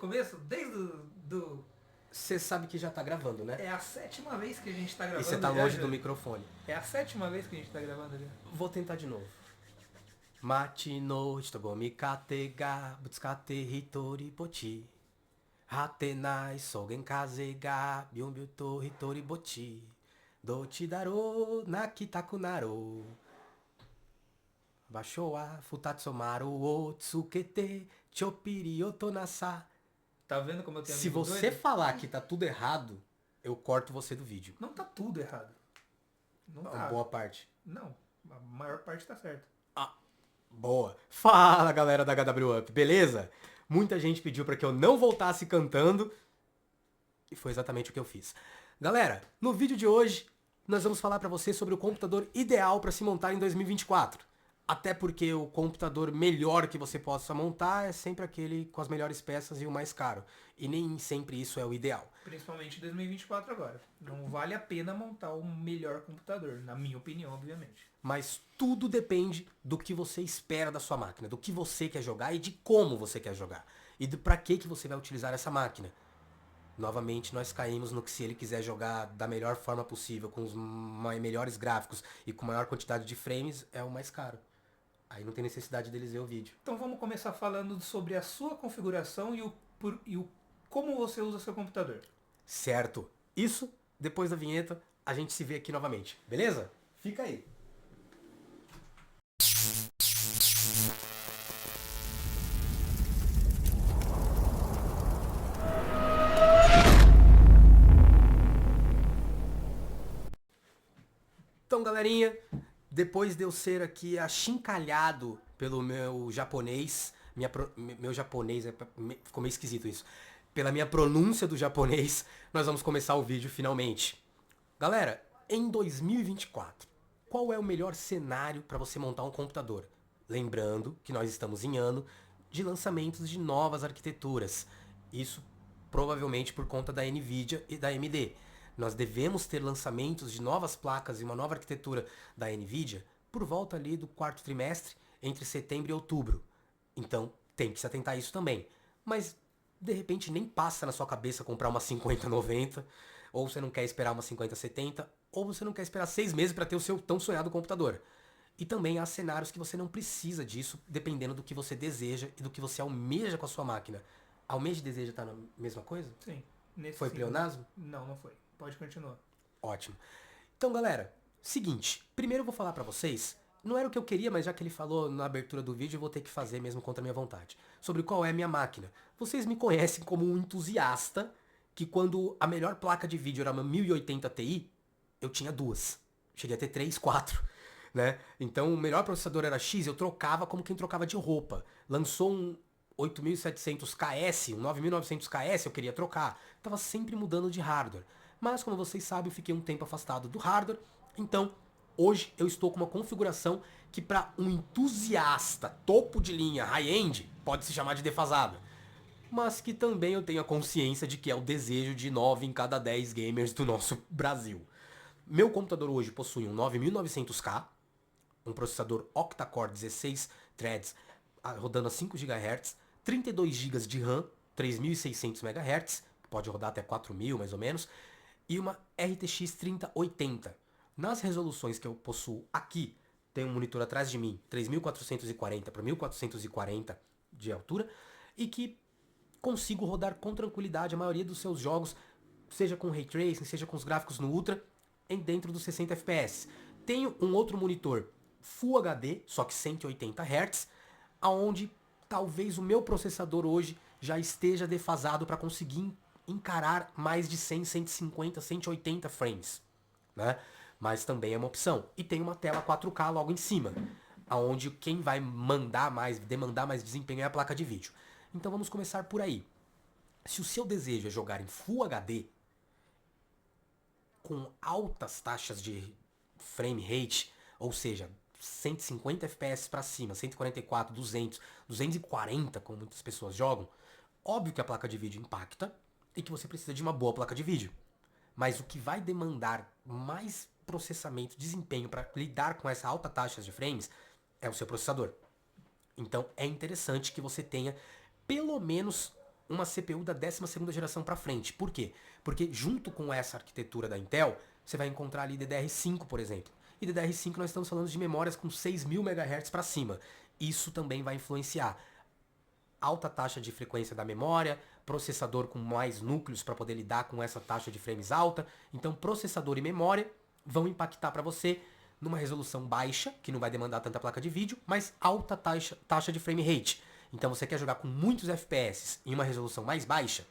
começo? Desde do... Você sabe que já tá gravando, né? É a 7ª vez que a gente tá E gravando. você tá já, longe já. do microfone. É a 7ª vez que a gente tá gravando já. Vou tentar de novo. Mati no hitogomi kate ga butsukate hitori bochi. Hatenai sogen kaze ga byun to hitori bochi. Dochi daro nakitaku naro. Bashou wa futatsumaru o tsukete chopiri otonasa. Tá vendo como eu tenho Se amigo você doido? falar que tá tudo errado, eu corto você do vídeo. Não tá tudo errado. Não tá. Uma boa parte. Não, a maior parte tá certa. Ah, boa. Fala, galera da HW Up, beleza? Muita gente pediu pra que eu não voltasse cantando e foi exatamente o que eu fiz. Galera, no vídeo de hoje nós vamos falar pra você sobre o computador ideal pra se montar em 2024. Até porque o computador melhor que você possa montar é sempre aquele com as melhores peças e o mais caro. E nem sempre isso é o ideal. Principalmente em 2024 agora. Não vale a pena montar o melhor computador, na minha opinião, obviamente. Mas tudo depende do que você espera da sua máquina, do que você quer jogar e de como você quer jogar. E do pra que você vai utilizar essa máquina. Novamente nós caímos no que se ele quiser jogar da melhor forma possível, com os melhores gráficos e com maior quantidade de frames, é o mais caro. Aí não tem necessidade deles ver o vídeo. Então vamos começar falando sobre a sua configuração e o como você usa seu computador. Certo. Isso, depois da vinheta, a gente se vê aqui novamente. Beleza? Fica aí. Então, galerinha, depois de eu ser aqui achincalhado pelo meu japonês, meu japonês, ficou meio esquisito isso, pela minha pronúncia do japonês, nós vamos começar o vídeo finalmente. Galera, em 2024, qual é o melhor cenário para você montar um computador? Lembrando que nós estamos em ano de lançamentos de novas arquiteturas. Isso provavelmente por conta da Nvidia e da AMD. Nós devemos ter lançamentos de novas placas e uma nova arquitetura da Nvidia por volta ali do quarto trimestre, entre setembro e outubro. Então, tem que se atentar a isso também. Mas, de repente, nem passa na sua cabeça comprar uma 5090, ou você não quer esperar uma 5070, ou você não quer esperar 6 meses para ter o seu tão sonhado computador. E também há cenários que você não precisa disso, dependendo do que você deseja e do que você almeja com a sua máquina. Almeja e deseja tá na mesma coisa? Sim. Foi pleonasmo? Não, não foi. Pode continuar. Ótimo. Então, galera, seguinte. Primeiro eu vou falar pra vocês, não era o que eu queria, mas já que ele falou na abertura do vídeo, eu vou ter que fazer mesmo contra a minha vontade. Sobre qual é a minha máquina. Vocês me conhecem como um entusiasta que quando a melhor placa de vídeo era uma 1080 Ti, eu tinha duas. Cheguei a ter 3, 4. Né? Então o melhor processador era X, eu trocava como quem trocava de roupa. Lançou um 8700 KS, um 9900 KS, eu queria trocar. Tava sempre mudando de hardware. Mas, como vocês sabem, eu fiquei um tempo afastado do hardware. Então, hoje eu estou com uma configuração que para um entusiasta topo de linha, high-end, pode se chamar de defasada. Mas que também eu tenho a consciência de que é o desejo de 9 em cada 10 gamers do nosso Brasil. Meu computador hoje possui um 9900K, um processador octa-core 16 threads rodando a 5 GHz, 32 GB de RAM, 3600 MHz, pode rodar até 4000 mais ou menos, e uma RTX 3080. Nas resoluções que eu possuo aqui, tem um monitor atrás de mim, 3440 por 1440 de altura, e que consigo rodar com tranquilidade a maioria dos seus jogos, seja com Ray Tracing, seja com os gráficos no Ultra, dentro dos 60 FPS. Tenho um outro monitor Full HD, só que 180 Hz, aonde talvez o meu processador hoje já esteja defasado para conseguir encarar mais de 100, 150, 180 frames, né? Mas também é uma opção. E tem uma tela 4K logo em cima, aonde quem vai demandar mais desempenho é a placa de vídeo. Então vamos começar por aí. Se o seu desejo é jogar em Full HD, com altas taxas de frame rate, ou seja, 150 FPS para cima, 144, 200, 240, como muitas pessoas jogam, óbvio que a placa de vídeo impacta e que você precisa de uma boa placa de vídeo. Mas o que vai demandar mais processamento, desempenho para lidar com essa alta taxa de frames é o seu processador. Então é interessante que você tenha pelo menos uma CPU da 12ª geração para frente. Por quê? Porque junto com essa arquitetura da Intel, você vai encontrar ali DDR5, por exemplo. E DDR5 nós estamos falando de memórias com 6.000 MHz para cima. Isso também vai influenciar. Alta taxa de frequência da memória, processador com mais núcleos para poder lidar com essa taxa de frames alta. Então, processador e memória vão impactar para você numa resolução baixa, que não vai demandar tanta placa de vídeo, mas alta taxa de frame rate. Então, você quer jogar com muitos FPS em uma resolução mais baixa?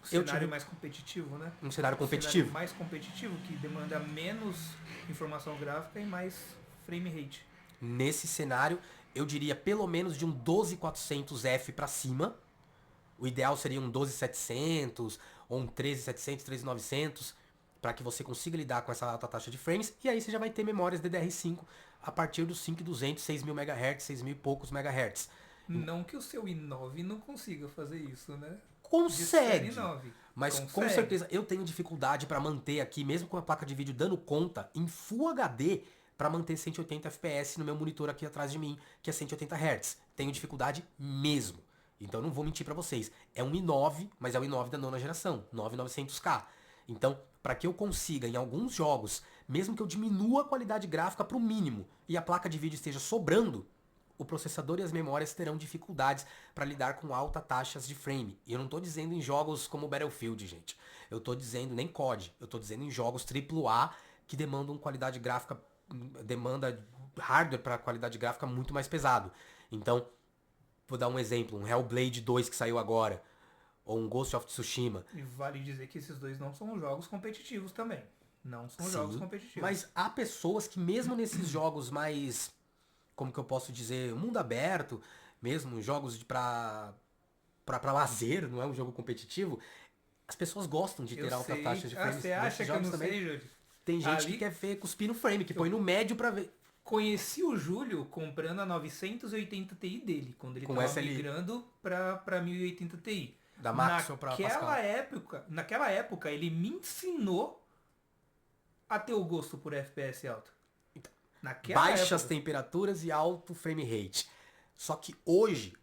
Cenário mais competitivo, né? Um cenário competitivo. Cenário mais competitivo, que demanda menos informação gráfica e mais frame rate. Nesse cenário, eu diria pelo menos de um 12400F para cima. O ideal seria um 12700 ou um 13700, 13900, para que você consiga lidar com essa alta taxa de frames. E aí você já vai ter memórias DDR5 a partir dos 5200, 6000 MHz, 6000 e poucos MHz. Não que o seu i9 não consiga fazer isso, né? Consegue, i9. mas Consegue. Com certeza eu tenho dificuldade para manter aqui, mesmo com a placa de vídeo dando conta, em Full HD, para manter 180 FPS no meu monitor aqui atrás de mim, que é 180 Hz. Tenho dificuldade mesmo. Então não vou mentir para vocês. É um i9, mas é o i9 da 9ª geração, 9900K. Então, para que eu consiga em alguns jogos, mesmo que eu diminua a qualidade gráfica para o mínimo e a placa de vídeo esteja sobrando, o processador e as memórias terão dificuldades para lidar com altas taxas de frame. E eu não estou dizendo em jogos como Battlefield, gente. Eu estou dizendo nem COD. Eu estou dizendo em jogos AAA que demandam qualidade gráfica, demanda hardware para qualidade gráfica muito mais pesado. Então, vou dar um exemplo, um Hellblade 2 que saiu agora, ou um Ghost of Tsushima. E vale dizer que esses dois não são jogos competitivos também. Não são Sim, jogos competitivos. Mas há pessoas que mesmo nesses jogos mais, como que eu posso dizer, mundo aberto, mesmo jogos para lazer, não é um jogo competitivo, as pessoas gostam de ter alta taxa de frames. Você acha que eu não também. sei, Júlio? Tem gente que quer ver cuspir no frame, que põe no médio pra ver. Conheci o Júlio comprando a 980 Ti dele, quando ele Com estava SLI. migrando para 1080 Ti. Da Maxon pra Pascal. Naquela época, ele me ensinou a ter o gosto por FPS alto. Baixas temperaturas e alto frame rate. Só que hoje,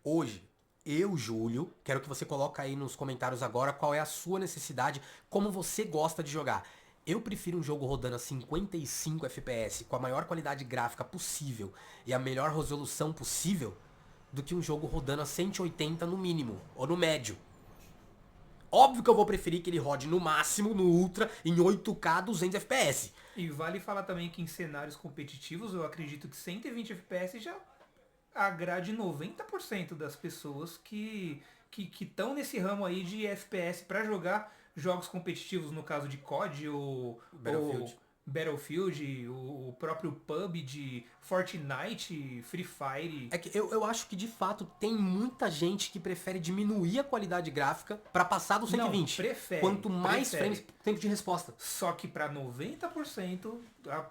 eu, Júlio, quero que você coloque aí nos comentários agora qual é a sua necessidade, como você gosta de jogar. Eu prefiro um jogo rodando a 55 FPS com a maior qualidade gráfica possível e a melhor resolução possível do que um jogo rodando a 180 no mínimo ou no médio. Óbvio que eu vou preferir que ele rode no máximo, no ultra, em 8K 200 FPS. E vale falar também que em cenários competitivos, eu acredito que 120 FPS já agrade 90% das pessoas que estão nesse ramo aí de FPS para jogar jogos competitivos, no caso de COD ou Battlefield, o próprio PUBG, Fortnite, Free Fire. É que eu acho que de fato tem muita gente que prefere diminuir a qualidade gráfica para passar do 120. Não, prefere. Quanto mais frames, tempo de resposta. Só que para 90%,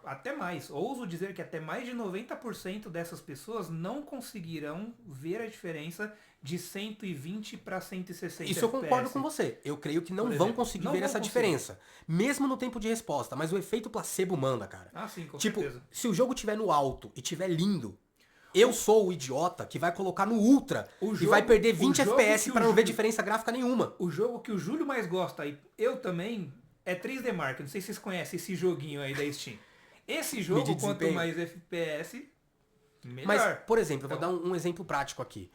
até mais, ouso dizer que até mais de 90% dessas pessoas não conseguirão ver a diferença de 120 para 160 Isso eu FPS. concordo com você. Eu creio que não vão conseguir ver essa diferença. Mesmo no tempo de resposta. Mas o efeito placebo manda, cara. Ah, sim, com tipo, certeza. se o jogo tiver no alto e tiver lindo, eu sou o idiota que vai colocar no ultra e vai perder 20 FPS para não ver diferença gráfica nenhuma. O jogo que o Júlio mais gosta, e eu também, é 3D Mark. Não sei se vocês conhecem esse joguinho aí da Steam. Esse jogo, quanto mais FPS, melhor. Mas, por exemplo, eu vou dar um exemplo prático aqui.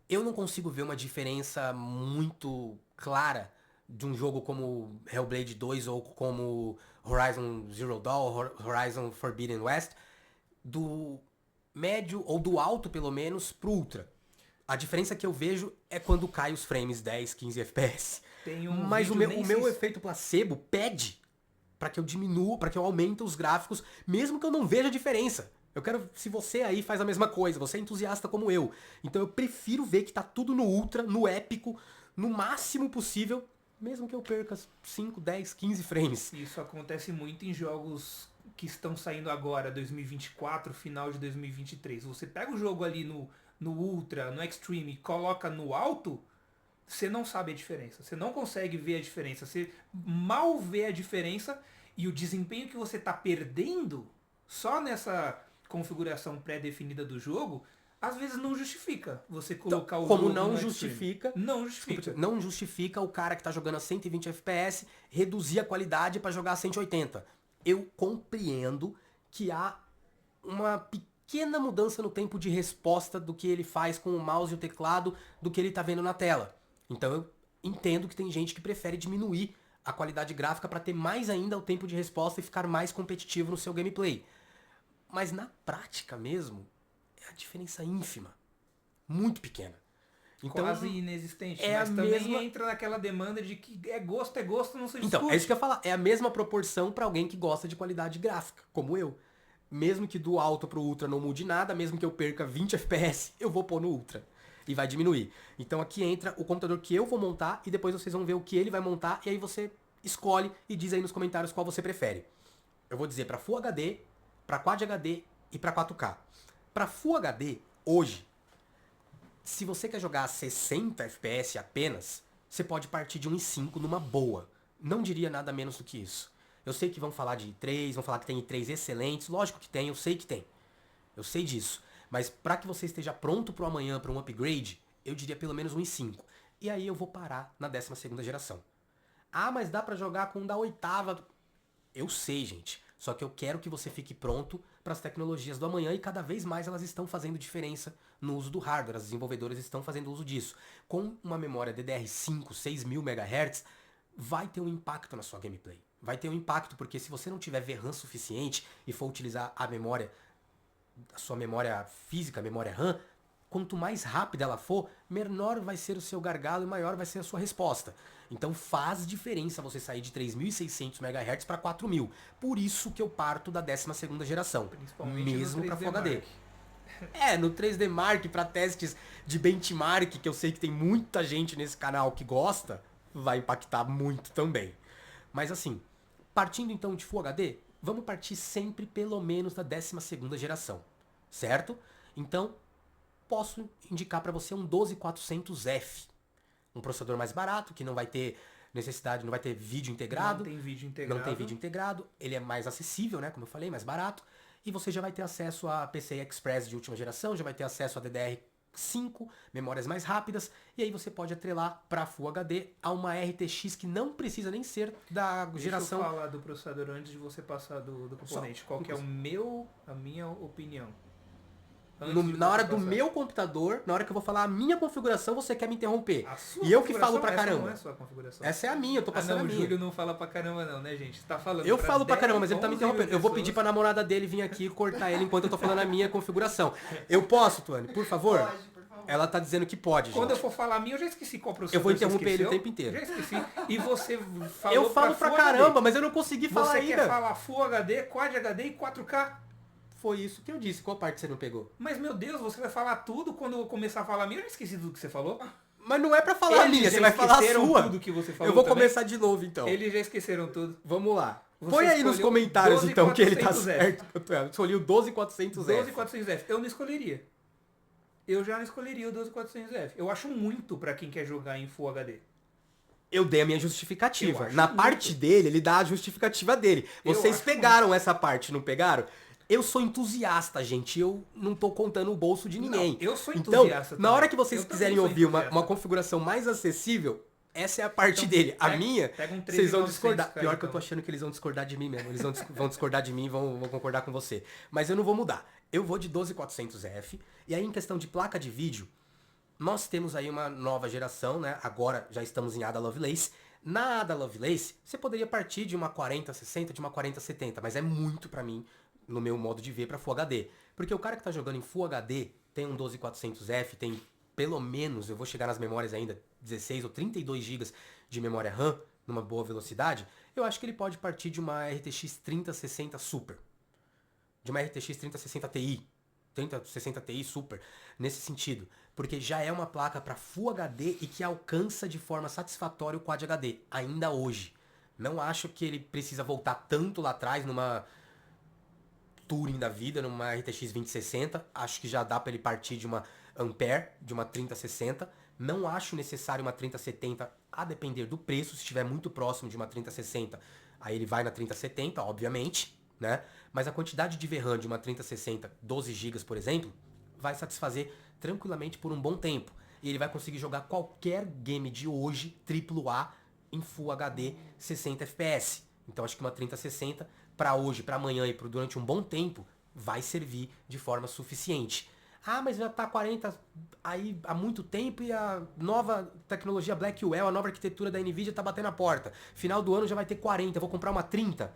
Eu não consigo ver uma diferença muito clara de um jogo como Hellblade 2 ou como Horizon Zero Dawn, Horizon Forbidden West, do médio ou do alto, pelo menos, pro ultra. A diferença que eu vejo é quando cai os frames 10, 15 FPS. Mas o meu efeito placebo pede para que eu diminua, para que eu aumente os gráficos, mesmo que eu não veja diferença. Eu quero, se você aí faz a mesma coisa, você é entusiasta como eu. Então eu prefiro ver que tá tudo no ultra, no épico, no máximo possível, mesmo que eu perca 5, 10, 15 frames. Isso acontece muito em jogos que estão saindo agora, 2024, final de 2023. Você pega o jogo ali no ultra, no extreme, coloca no alto, você não sabe a diferença. Você não consegue ver a diferença. Você mal vê a diferença e o desempenho que você tá perdendo só nessa configuração pré-definida do jogo Às vezes não justifica você colocar o Como jogo não no extreme. justifica, Não justifica. não justifica o cara que tá jogando a 120 FPS reduzir a qualidade pra jogar a 180. Eu compreendo que há uma pequena mudança no tempo de resposta do que ele faz com o mouse e o teclado do que ele tá vendo na tela. Então eu entendo que tem gente que prefere diminuir a qualidade gráfica para ter mais ainda o tempo de resposta e ficar mais competitivo no seu gameplay. Mas na prática mesmo, é a diferença ínfima. Muito pequena. Então, Quase inexistente. é Mas a também mesma- entra naquela demanda de que é gosto, não se Então, discute. é isso que eu ia falar. É a mesma proporção pra alguém que gosta de qualidade gráfica, como eu. Mesmo que do alto pro ultra não mude nada, mesmo que eu perca 20 FPS, eu vou pôr no ultra. E vai diminuir. Então aqui entra o computador que eu vou montar e depois vocês vão ver o que ele vai montar e aí você escolhe e diz aí nos comentários qual você prefere. Eu vou dizer pra Full HD, pra Quad HD e pra 4K. Pra Full HD, hoje, se você quer jogar a 60 FPS apenas, você pode partir de 1.5 numa boa. Não diria nada menos do que isso. Eu sei que vão falar de i3, vão falar que tem i3 excelentes. Lógico que tem, eu sei que tem. Eu sei disso. Mas para que você esteja pronto pro amanhã, para um upgrade, eu diria pelo menos 1.5. E aí eu vou parar na 12ª geração. Ah, mas dá pra jogar com o da 8ª. Eu sei, gente. Só que eu quero que você fique pronto para as tecnologias do amanhã e cada vez mais elas estão fazendo diferença no uso do hardware. As desenvolvedoras estão fazendo uso disso. Com uma memória DDR5, 6.000 MHz, vai ter um impacto na sua gameplay. Vai ter um impacto porque se você não tiver VRAM suficiente e for utilizar a sua memória física, a memória RAM, quanto mais rápida ela for, menor vai ser o seu gargalo e maior vai ser a sua resposta. Então faz diferença você sair de 3.600 MHz para 4.000. Por isso que eu parto da 12ª geração, Principalmente mesmo no para 3D Full HD. Mark. No 3D Mark, para testes de benchmark, que eu sei que tem muita gente nesse canal que gosta, vai impactar muito também. Mas assim, partindo então de Full HD, vamos partir sempre pelo menos da 12ª geração, certo? Então, posso indicar para você um 12400F. Um processador mais barato, que não vai ter necessidade, não vai ter vídeo integrado. Não tem vídeo integrado. Não tem vídeo integrado. Ele é mais acessível, né? Como eu falei, mais barato. E você já vai ter acesso a PCI Express de última geração, já vai ter acesso a DDR5, memórias mais rápidas. E aí você pode atrelar para Full HD a uma RTX que não precisa nem ser da geração... Deixa eu falar do processador antes de você passar do componente. Qual que é a minha opinião? Na hora do meu computador, na hora que eu vou falar a minha configuração, você quer me interromper. A sua E eu que falo configuração? pra Essa caramba. não é a sua configuração. Essa é a minha, eu tô passando não, a o minha. Júlio não fala pra caramba não, né, gente? Você tá falando Eu falo pra 10, caramba, mas ele tá me 11 mil interrompendo. Eu vou pessoas. pedir pra namorada dele vir aqui e cortar ele enquanto eu tô falando a minha configuração. Eu posso, Tuane, por favor? Pode, por favor. Ela tá dizendo que pode, Quando eu gente. for falar a minha, eu já esqueci qual processador Eu vou você interromper ele o esqueceu. tempo inteiro. Já esqueci. E você falou Eu falo pra Full caramba, HD. mas eu não consegui falar Você ainda. quer falar Full HD, Quad HD e 4K? Foi isso que eu disse. Qual parte você não pegou? Mas, meu Deus, você vai falar tudo quando eu começar a falar a minha? Eu já esqueci tudo que você falou. Mas não é pra falar a Eles minha, já você vai falar a esqueceram sua. tudo que você falou Eu vou também? começar de novo, então. Eles já esqueceram tudo. Vamos lá. Você Põe aí nos escolheu comentários, então, que ele tá 12400F. certo. Eu escolhi o 12400F. 12400F. Eu não escolheria. Eu já não escolheria o 12400F. Eu acho muito pra quem quer jogar em Full HD. Eu dei a minha Eu justificativa. acho Na muito. parte dele, ele dá a justificativa dele. Eu Vocês acho pegaram essa parte, não pegaram? Eu sou entusiasta, gente. Eu não tô contando o bolso de ninguém. Não, eu sou Então, entusiasta na hora também. que vocês Eu também quiserem sou ouvir uma entusiasta. configuração mais acessível, essa é a parte Então, dele. A pega- minha, pega um vocês vão 13900, discordar. cara, Pior que eu então. tô achando que eles vão discordar de mim mesmo. Eles vão discordar de mim e vão concordar com você. Mas eu não vou mudar. Eu vou de 12400F. E aí, em questão de placa de vídeo, nós temos aí uma nova geração, né? Agora já estamos em Ada Lovelace. Na Ada Lovelace, você poderia partir de uma 4060, de uma 4070, mas é muito pra mim, no meu modo de ver, pra Full HD. Porque o cara que tá jogando em Full HD tem um 12400F, tem pelo menos, eu vou chegar nas memórias ainda, 16 ou 32 GB de memória RAM, numa boa velocidade, eu acho que ele pode partir de uma RTX 3060 Super. De uma RTX 3060 Ti. 3060 Ti Super, nesse sentido. Porque já é uma placa para Full HD e que alcança de forma satisfatória o Quad HD, ainda hoje. Não acho que ele precisa voltar tanto lá atrás numa Turing da vida, numa RTX 2060. Acho que já dá para ele partir de uma Ampere, de uma 3060. Não acho necessário uma 3070, a depender do preço. Se estiver muito próximo de uma 3060, aí ele vai na 3070, obviamente, né? Mas a quantidade de VRAM de uma 3060, 12 GB, por exemplo, vai satisfazer tranquilamente por um bom tempo. E ele vai conseguir jogar qualquer game de hoje, AAA, em Full HD, 60 FPS. Então acho que uma 3060 para hoje, para amanhã e durante um bom tempo vai servir de forma suficiente. Ah, mas já tá 40 aí há muito tempo e a nova tecnologia Blackwell, a nova arquitetura da Nvidia tá batendo a porta. Final do ano já vai ter 40, eu vou comprar uma 30.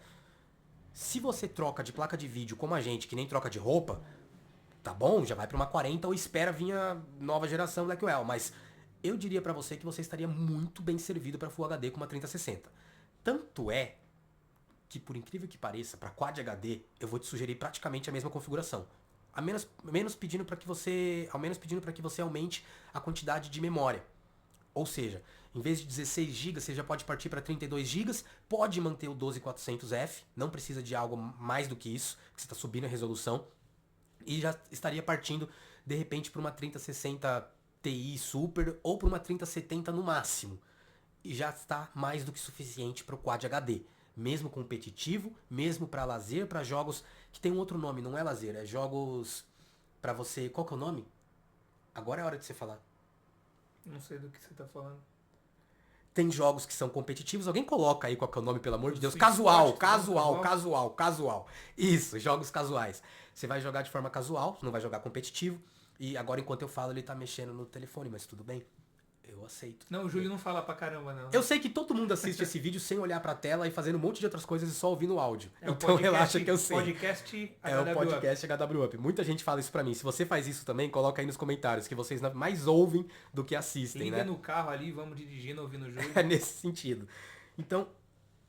Se você troca de placa de vídeo como a gente, que nem troca de roupa, tá bom, já vai pra uma 40 ou espera vir a nova geração Blackwell. Mas eu diria pra você que você estaria muito bem servido pra Full HD com uma 3060. Tanto é que, por incrível que pareça, para Quad HD, eu vou te sugerir praticamente a mesma configuração. Ao menos pedindo para que você aumente a quantidade de memória. Ou seja, em vez de 16 GB, você já pode partir para 32 GB, pode manter o 12400F, não precisa de algo mais do que isso, que você está subindo a resolução, e já estaria partindo, de repente, para uma 3060 Ti Super ou para uma 3070 no máximo. E já está mais do que suficiente para o Quad HD. Mesmo competitivo, mesmo para lazer, para jogos que tem um outro nome, não é lazer, é jogos para você... Qual que é o nome? Agora é a hora de você falar. Não sei do que você tá falando. Tem jogos que são competitivos, alguém coloca aí qual que é o nome, pelo amor de Deus. Sweet Casual, Spot, casual. Isso, jogos casuais. Você vai jogar de forma casual, não vai jogar competitivo. E agora, enquanto eu falo, ele tá mexendo no telefone, mas tudo bem. Eu aceito. Não, o Júlio não fala pra caramba, não. Eu sei que todo mundo assiste esse vídeo sem olhar pra tela e fazendo um monte de outras coisas e só ouvindo o áudio. É então podcast, relaxa que eu sei. Podcast É o podcast HW Up. Muita gente fala isso pra mim. Se você faz isso também, coloca aí nos comentários, que vocês mais ouvem do que assistem, Liga né? no carro ali, vamos dirigindo, ouvindo o Júlio. É nesse sentido. Então,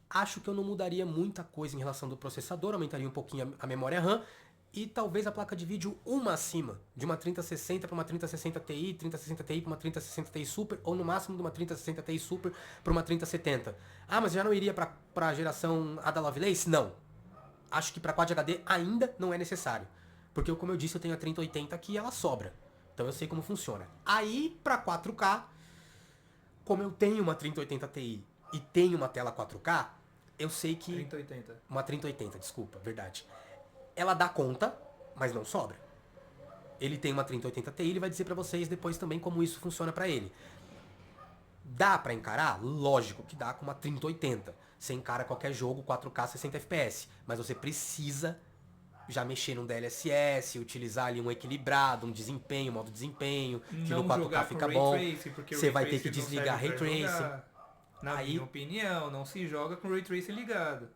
acho que eu não mudaria muita coisa em relação do processador, aumentaria um pouquinho a memória RAM e talvez a placa de vídeo uma acima, de uma 3060 para uma 3060 Ti, 3060 Ti para uma 3060 Ti Super, ou no máximo de uma 3060 Ti Super para uma 3070. Ah, mas já não iria para a geração Ada Lovelace? Não. Acho que para Quad HD ainda não é necessário. Porque, como eu disse, eu tenho a 3080 aqui e ela sobra. Então eu sei como funciona. Aí, para 4K, como eu tenho uma 3080 Ti e tenho uma tela 4K, eu sei que... 3080. Uma 3080, desculpa, verdade. Ela dá conta, mas não sobra. Ele tem uma 3080 Ti, ele vai dizer pra vocês depois também como isso funciona pra ele. Dá pra encarar? Lógico que dá com uma 3080. Você encara qualquer jogo 4K 60 FPS, mas você precisa já mexer no DLSS, utilizar ali um equilibrado, um desempenho, modo desempenho, que no 4K fica bom. Você vai ter que desligar Ray Tracing. Na minha opinião, não se joga com Ray Tracing ligado.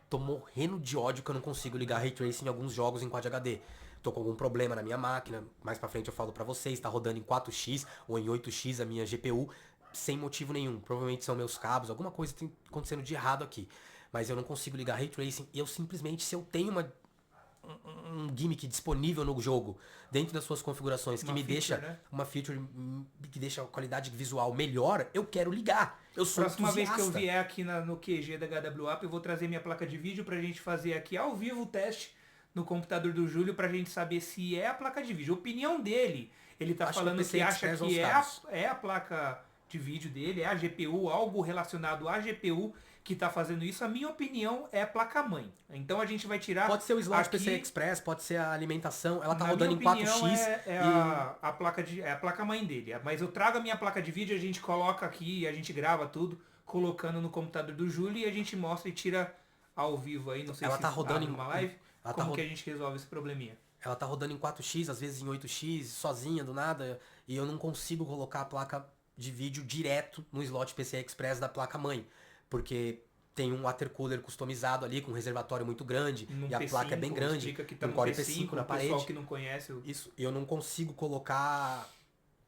Tô morrendo de ódio que eu não consigo ligar Ray Tracing em alguns jogos em Quad HD. Tô com algum problema na minha máquina, mais pra frente eu falo pra vocês, tá rodando em 4x ou em 8x a minha GPU, sem motivo nenhum. Provavelmente são meus cabos, alguma coisa tem acontecendo de errado aqui. Mas eu não consigo ligar Ray Tracing e eu simplesmente, se eu tenho um gimmick disponível no jogo, dentro das suas configurações, que me deixa, né? Uma feature que deixa a qualidade visual melhor, eu quero ligar. Eu sou Próxima vez que eu vier aqui no QG da HW Up, eu vou trazer minha placa de vídeo pra gente fazer aqui ao vivo o teste no computador do Júlio pra gente saber se é a placa de vídeo. A opinião dele, ele tá falando que acha que é a placa de vídeo dele, é a GPU, algo relacionado à GPU que tá fazendo isso. A minha opinião é a placa-mãe. Então a gente vai tirar... Pode ser o slot aqui, PCI Express, pode ser a alimentação. Ela tá rodando em 4x. É a placa-mãe dele. Mas eu trago a minha placa de vídeo, a gente coloca aqui, a gente grava tudo, colocando no computador do Júlio e a gente mostra e tira ao vivo aí. Não sei ela se tá rodando em uma live. Como que a gente resolve esse probleminha? Ela tá rodando em 4x, às vezes em 8x, sozinha, do nada. E eu não consigo colocar a placa de vídeo direto no slot PCI Express da placa-mãe. Porque tem um watercooler customizado ali, com um reservatório muito grande, e a P5, placa é bem grande, um Core P5 na parede. Pessoal que não conhece Isso, e eu não consigo colocar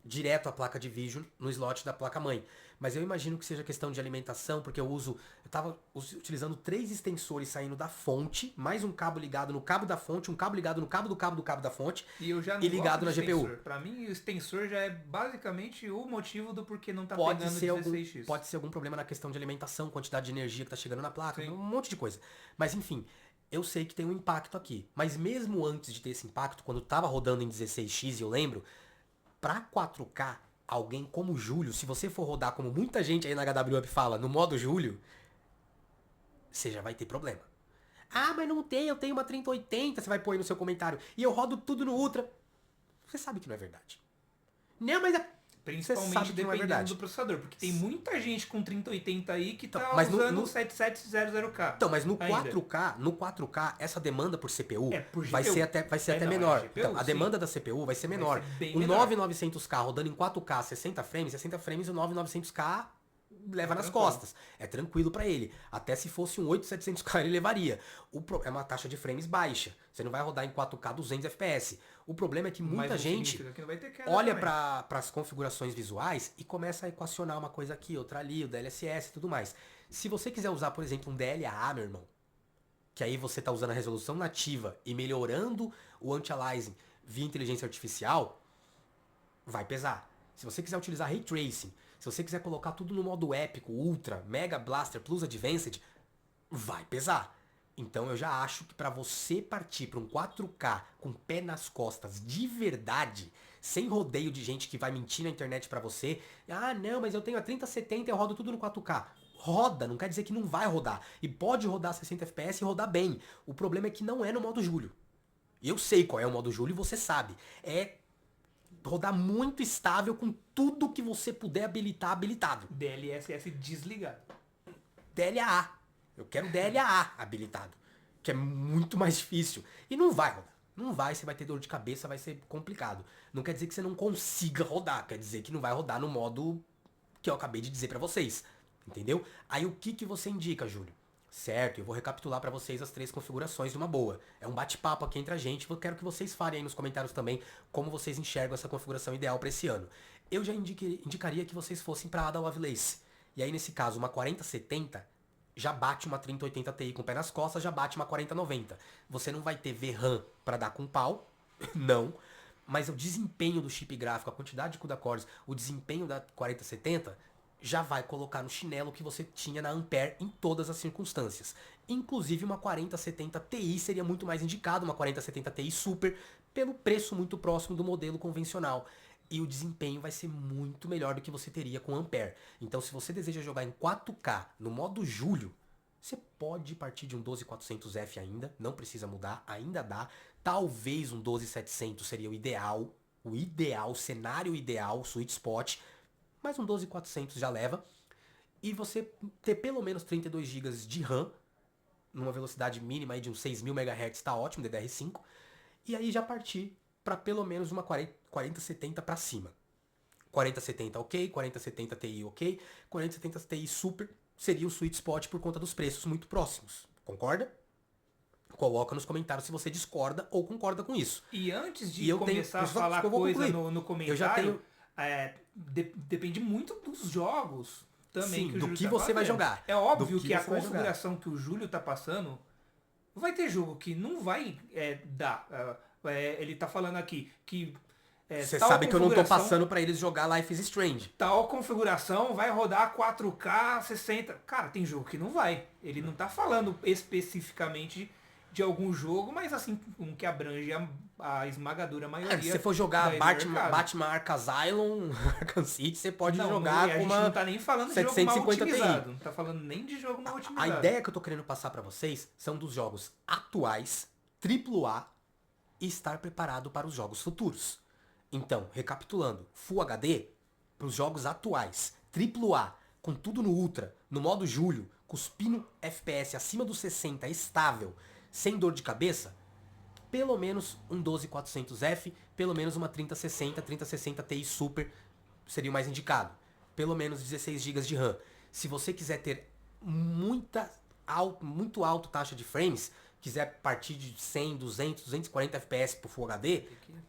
direto a placa de vídeo no slot da placa-mãe. Mas eu imagino que seja questão de alimentação, porque eu tava utilizando 3 extensores saindo da fonte, mais um cabo ligado no cabo da fonte, um cabo ligado no cabo do cabo do cabo da fonte, e ligado na GPU. Pra mim, o extensor já é basicamente o motivo do porquê não tá pegando 16x. Pode ser algum problema na questão de alimentação, quantidade de energia que tá chegando na placa, um monte de coisa. Mas enfim, eu sei que tem um impacto aqui. Mas mesmo antes de ter esse impacto, quando tava rodando em 16x, eu lembro, pra 4K, alguém como o Júlio, se você for rodar como muita gente aí na HW Up fala, no modo Júlio, você já vai ter problema. Ah, mas não tem, eu tenho uma 3080, você vai pôr aí no seu comentário. E eu rodo tudo no Ultra. Você sabe que não é verdade. Não, mas Principalmente sabe que não é dependendo verdade. do processador, porque tem muita gente com 3080 aí que Então, tá mas usando o 7700K. Então, mas no ainda. 4K, essa demanda por CPU por vai GPU. ser até não, menor. GPU, Então, a sim. demanda da CPU vai ser menor. ser bem O menor. 9900K rodando em 4K 60 frames, o 9900K leva nas tranquilo. costas. É tranquilo pra ele. Até se fosse um 8700K ele levaria. É uma taxa de frames baixa. Você não vai rodar em 4K 200 FPS. O problema é que muita Mas não gente significa que não vai ter queda olha também. para as configurações visuais e começa a equacionar uma coisa aqui, outra ali, o DLSS e tudo mais. Se você quiser usar, por exemplo, um DLA, meu irmão, que aí você tá usando a resolução nativa e melhorando o anti-aliasing via inteligência artificial, vai pesar. Se você quiser utilizar Ray Tracing, se você quiser colocar tudo no modo épico, Ultra, Mega Blaster Plus Advanced, vai pesar. Então eu já acho que para você partir para um 4K com pé nas costas de verdade, sem rodeio de gente que vai mentir na internet para você, ah não, mas eu tenho a 3070 e eu rodo tudo no 4K. Roda, não quer dizer que não vai rodar. E pode rodar 60 FPS e rodar bem. O problema é que não é no modo Julio. Eu sei qual é o modo Julio e você sabe. É rodar muito estável com tudo que você puder habilitar habilitado. DLSS desligado. DLA. Eu quero DLA habilitado. Que é muito mais difícil. E não vai rodar. Não vai, você vai ter dor de cabeça, vai ser complicado. Não quer dizer que você não consiga rodar. Quer dizer que não vai rodar no modo que eu acabei de dizer pra vocês. Entendeu? Aí o que você indica, Júlio? Certo, eu vou recapitular pra vocês as 3 configurações de uma boa. É um bate-papo aqui entre a gente. Eu quero que vocês falem aí nos comentários também como vocês enxergam essa configuração ideal pra esse ano. Eu já indicaria que vocês fossem pra Ada Lovelace. E aí, nesse caso, uma 4070 já bate uma 3080 Ti com o pé nas costas, já bate uma 4090. Você não vai ter VRAM pra dar com pau, não. Mas o desempenho do chip gráfico, a quantidade de CUDA cores, o desempenho da 4070 já vai colocar no chinelo que você tinha na Ampere em todas as circunstâncias. Inclusive uma 4070 Ti seria muito mais indicado, uma 4070 Ti Super, pelo preço muito próximo do modelo convencional. E o desempenho vai ser muito melhor do que você teria com Ampere. Então se você deseja jogar em 4K no modo Julio, você pode partir de um 12400F ainda, não precisa mudar, ainda dá. Talvez um 12700 seria o ideal, o cenário ideal, o sweet spot. Mas um 12400 já leva. E você ter pelo menos 32 GB de RAM, numa velocidade mínima aí de uns 6.000 MHz, tá ótimo, DDR5. E aí já partir para pelo menos uma 4070 para cima. 4070 ok, 4070 Ti ok, 4070 Ti Super seria o sweet spot por conta dos preços muito próximos. Concorda? Coloca nos comentários se você discorda ou concorda com isso. E antes de começar a falar coisa no comentário, eu já tenho... depende muito dos jogos também. Sim, que o do Júlio que tá você vai fazendo. jogar. É óbvio que que a você vai jogar. configuração que o Júlio tá passando, vai ter jogo que não vai dar. Ele tá falando aqui que você tal sabe que eu não tô configuração- passando pra eles jogar Life is Strange. Tal configuração vai rodar 4K 60. Cara, tem jogo que não vai. Ele não tá falando especificamente de algum jogo, mas assim, um que abrange a esmagadora maioria. Se você for jogar daí do mercado. Batman Arkham Asylum, Arkham City, você pode Não, jogar a com gente uma não tá nem falando de jogo mal 750 Ti. otimizado. Não tá falando nem de jogo mal A otimizado. ideia que eu tô querendo passar pra vocês são dos jogos atuais, AAA, e estar preparado para os jogos futuros. Então, recapitulando, Full HD para os jogos atuais, AAA, com tudo no Ultra, no modo Julio, cuspindo FPS acima dos 60, estável, sem dor de cabeça, pelo menos um 12400F, pelo menos uma 3060 Ti Super seria o mais indicado. Pelo menos 16 GB de RAM. Se você quiser ter muito alto taxa de frames, quiser partir de 100, 200, 240 FPS pro Full HD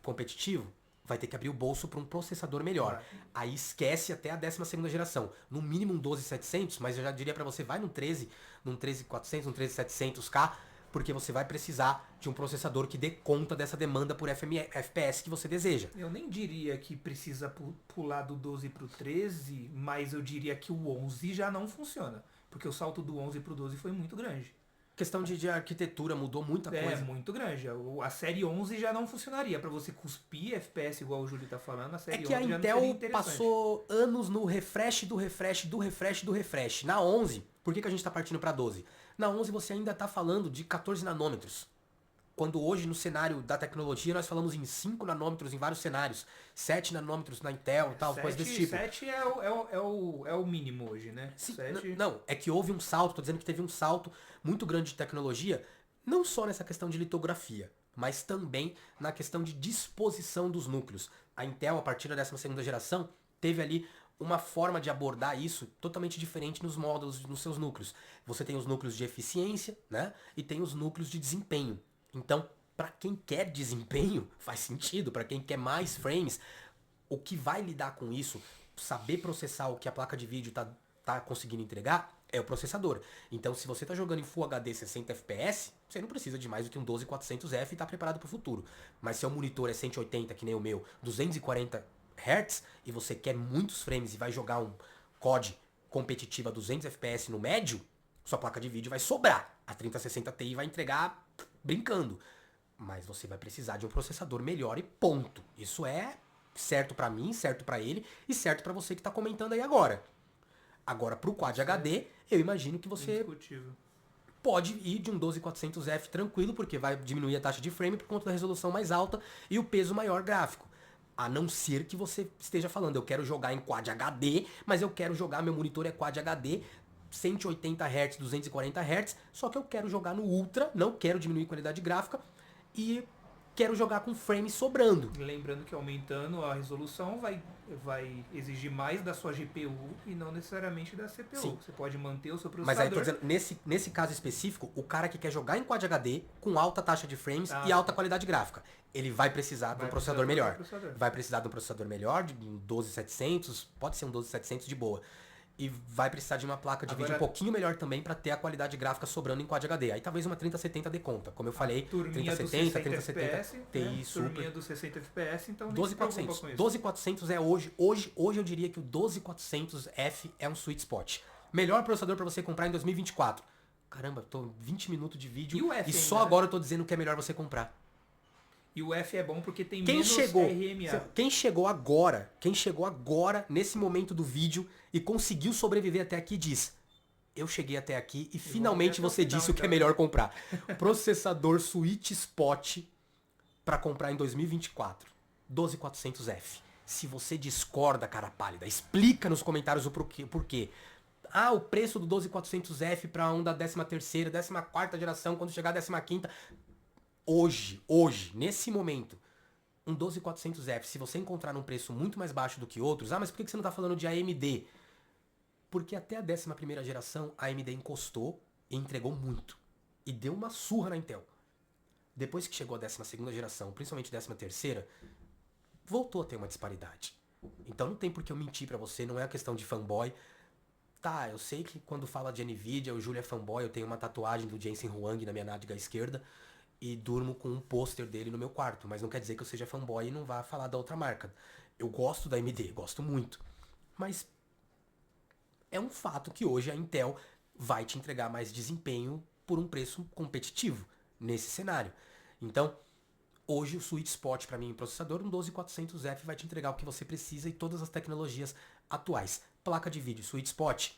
competitivo, vai ter que abrir o bolso para um processador melhor. Aí esquece até a 12ª geração. No mínimo um 12700, mas eu já diria para você, vai num 13400, num 13700K, porque você vai precisar de um processador que dê conta dessa demanda por FPS que você deseja. Eu nem diria que precisa pular do 12 pro 13, mas eu diria que o 11 já não funciona. Porque o salto do 11 pro 12 foi muito grande. Questão de arquitetura, mudou muita coisa. É, muito grande. A série 11 já não funcionaria. Pra você cuspir FPS igual o Júlio tá falando, a série 11 É que a já não seria Intel interessante. passou anos no refresh do refresh do refresh do refresh. Na 11, por que a gente tá partindo pra 12? Na 11 você ainda tá falando de 14 nanômetros. Quando hoje no cenário da tecnologia nós falamos em 5 nanômetros em vários cenários, 7 nanômetros na Intel e tal, coisas desse tipo. 7 é o mínimo hoje, né? Sim, 7... não, é que houve um salto, tô dizendo que teve um salto muito grande de tecnologia, não só nessa questão de litografia, mas também na questão de disposição dos núcleos. A Intel, a partir da 12ª geração, teve ali uma forma de abordar isso totalmente diferente nos módulos, nos seus núcleos. Você tem os núcleos de eficiência, né? E tem os núcleos de desempenho. Então, para quem quer desempenho, faz sentido. Para quem quer mais frames, o que vai lidar com isso, saber processar o que a placa de vídeo tá conseguindo entregar, é o processador. Então, se você tá jogando em Full HD 60 FPS, você não precisa de mais do que um 12400F e tá preparado para o futuro. Mas se o monitor é 180, que nem o meu, 240 Hz, e você quer muitos frames e vai jogar um COD competitivo a 200 FPS no médio, sua placa de vídeo vai sobrar. A 3060 Ti vai entregar brincando. Mas você vai precisar de um processador melhor e ponto. Isso é certo pra mim, certo pra ele e certo pra você que tá comentando aí agora. Agora, pro Quad HD, eu imagino que você Indiscutível. pode ir de um 12400F tranquilo, porque vai diminuir a taxa de frame por conta da resolução mais alta e o peso maior gráfico. A não ser que você esteja falando, eu quero jogar em Quad HD, mas eu quero jogar, meu monitor é Quad HD, 180 Hz, 240 Hz, só que eu quero jogar no Ultra, não quero diminuir a qualidade gráfica e quero jogar com frame sobrando. Lembrando que aumentando a resolução vai exigir mais da sua GPU e não necessariamente da CPU. Sim. Você pode manter o seu processador. Mas aí tô dizendo, nesse caso específico, o cara que quer jogar em Quad HD com alta taxa de frames e alta qualidade gráfica, ele vai precisar de um processador melhor. Vai precisar de um processador melhor, de um 12700, pode ser um 12700 de boa. E vai precisar de uma placa de vídeo um pouquinho melhor também para ter a qualidade gráfica sobrando em Quad HD. Aí talvez uma 3070 dê conta. Como eu falei, 3070, 3070, TI Super. Turminha dos 60 FPS, então nem 12400. se preocupa com isso. 12400 é hoje eu diria que o 12400F é um sweet spot. Melhor processador para você comprar em 2024. Caramba, tô 20 minutos de vídeo E o F só ainda, agora eu tô dizendo que é melhor você comprar. E o F é bom porque tem Quem menos RMA. quem chegou agora, nesse momento do vídeo, e conseguiu sobreviver até aqui, diz: eu cheguei até aqui e finalmente você disse o que é melhor comprar. Processador Sweet Spot para comprar em 2024. 12400F. Se você discorda, cara pálida, explica nos comentários o porquê. Ah, o preço do 12400F para um da 13ª, 14ª geração, quando chegar a 15ª... Hoje, nesse momento, um 12400F, se você encontrar num preço muito mais baixo do que outros, mas por que você não tá falando de AMD? Porque até a 11ª geração, a AMD encostou e entregou muito. E deu uma surra na Intel. Depois que chegou a 12ª geração, principalmente 13ª, voltou a ter uma disparidade. Então não tem por que eu mentir pra você, não é uma questão de fanboy. Tá, eu sei que quando fala de Nvidia, o Júlio é fanboy, eu tenho uma tatuagem do Jensen Huang na minha nádega esquerda, e durmo com um pôster dele no meu quarto, mas não quer dizer que eu seja fanboy e não vá falar da outra marca. Eu gosto da AMD, gosto muito, mas é um fato que hoje a Intel vai te entregar mais desempenho por um preço competitivo nesse cenário. Então, hoje o sweet spot para mim em processador, um 12400F vai te entregar o que você precisa e todas as tecnologias atuais. Placa de vídeo, sweet spot.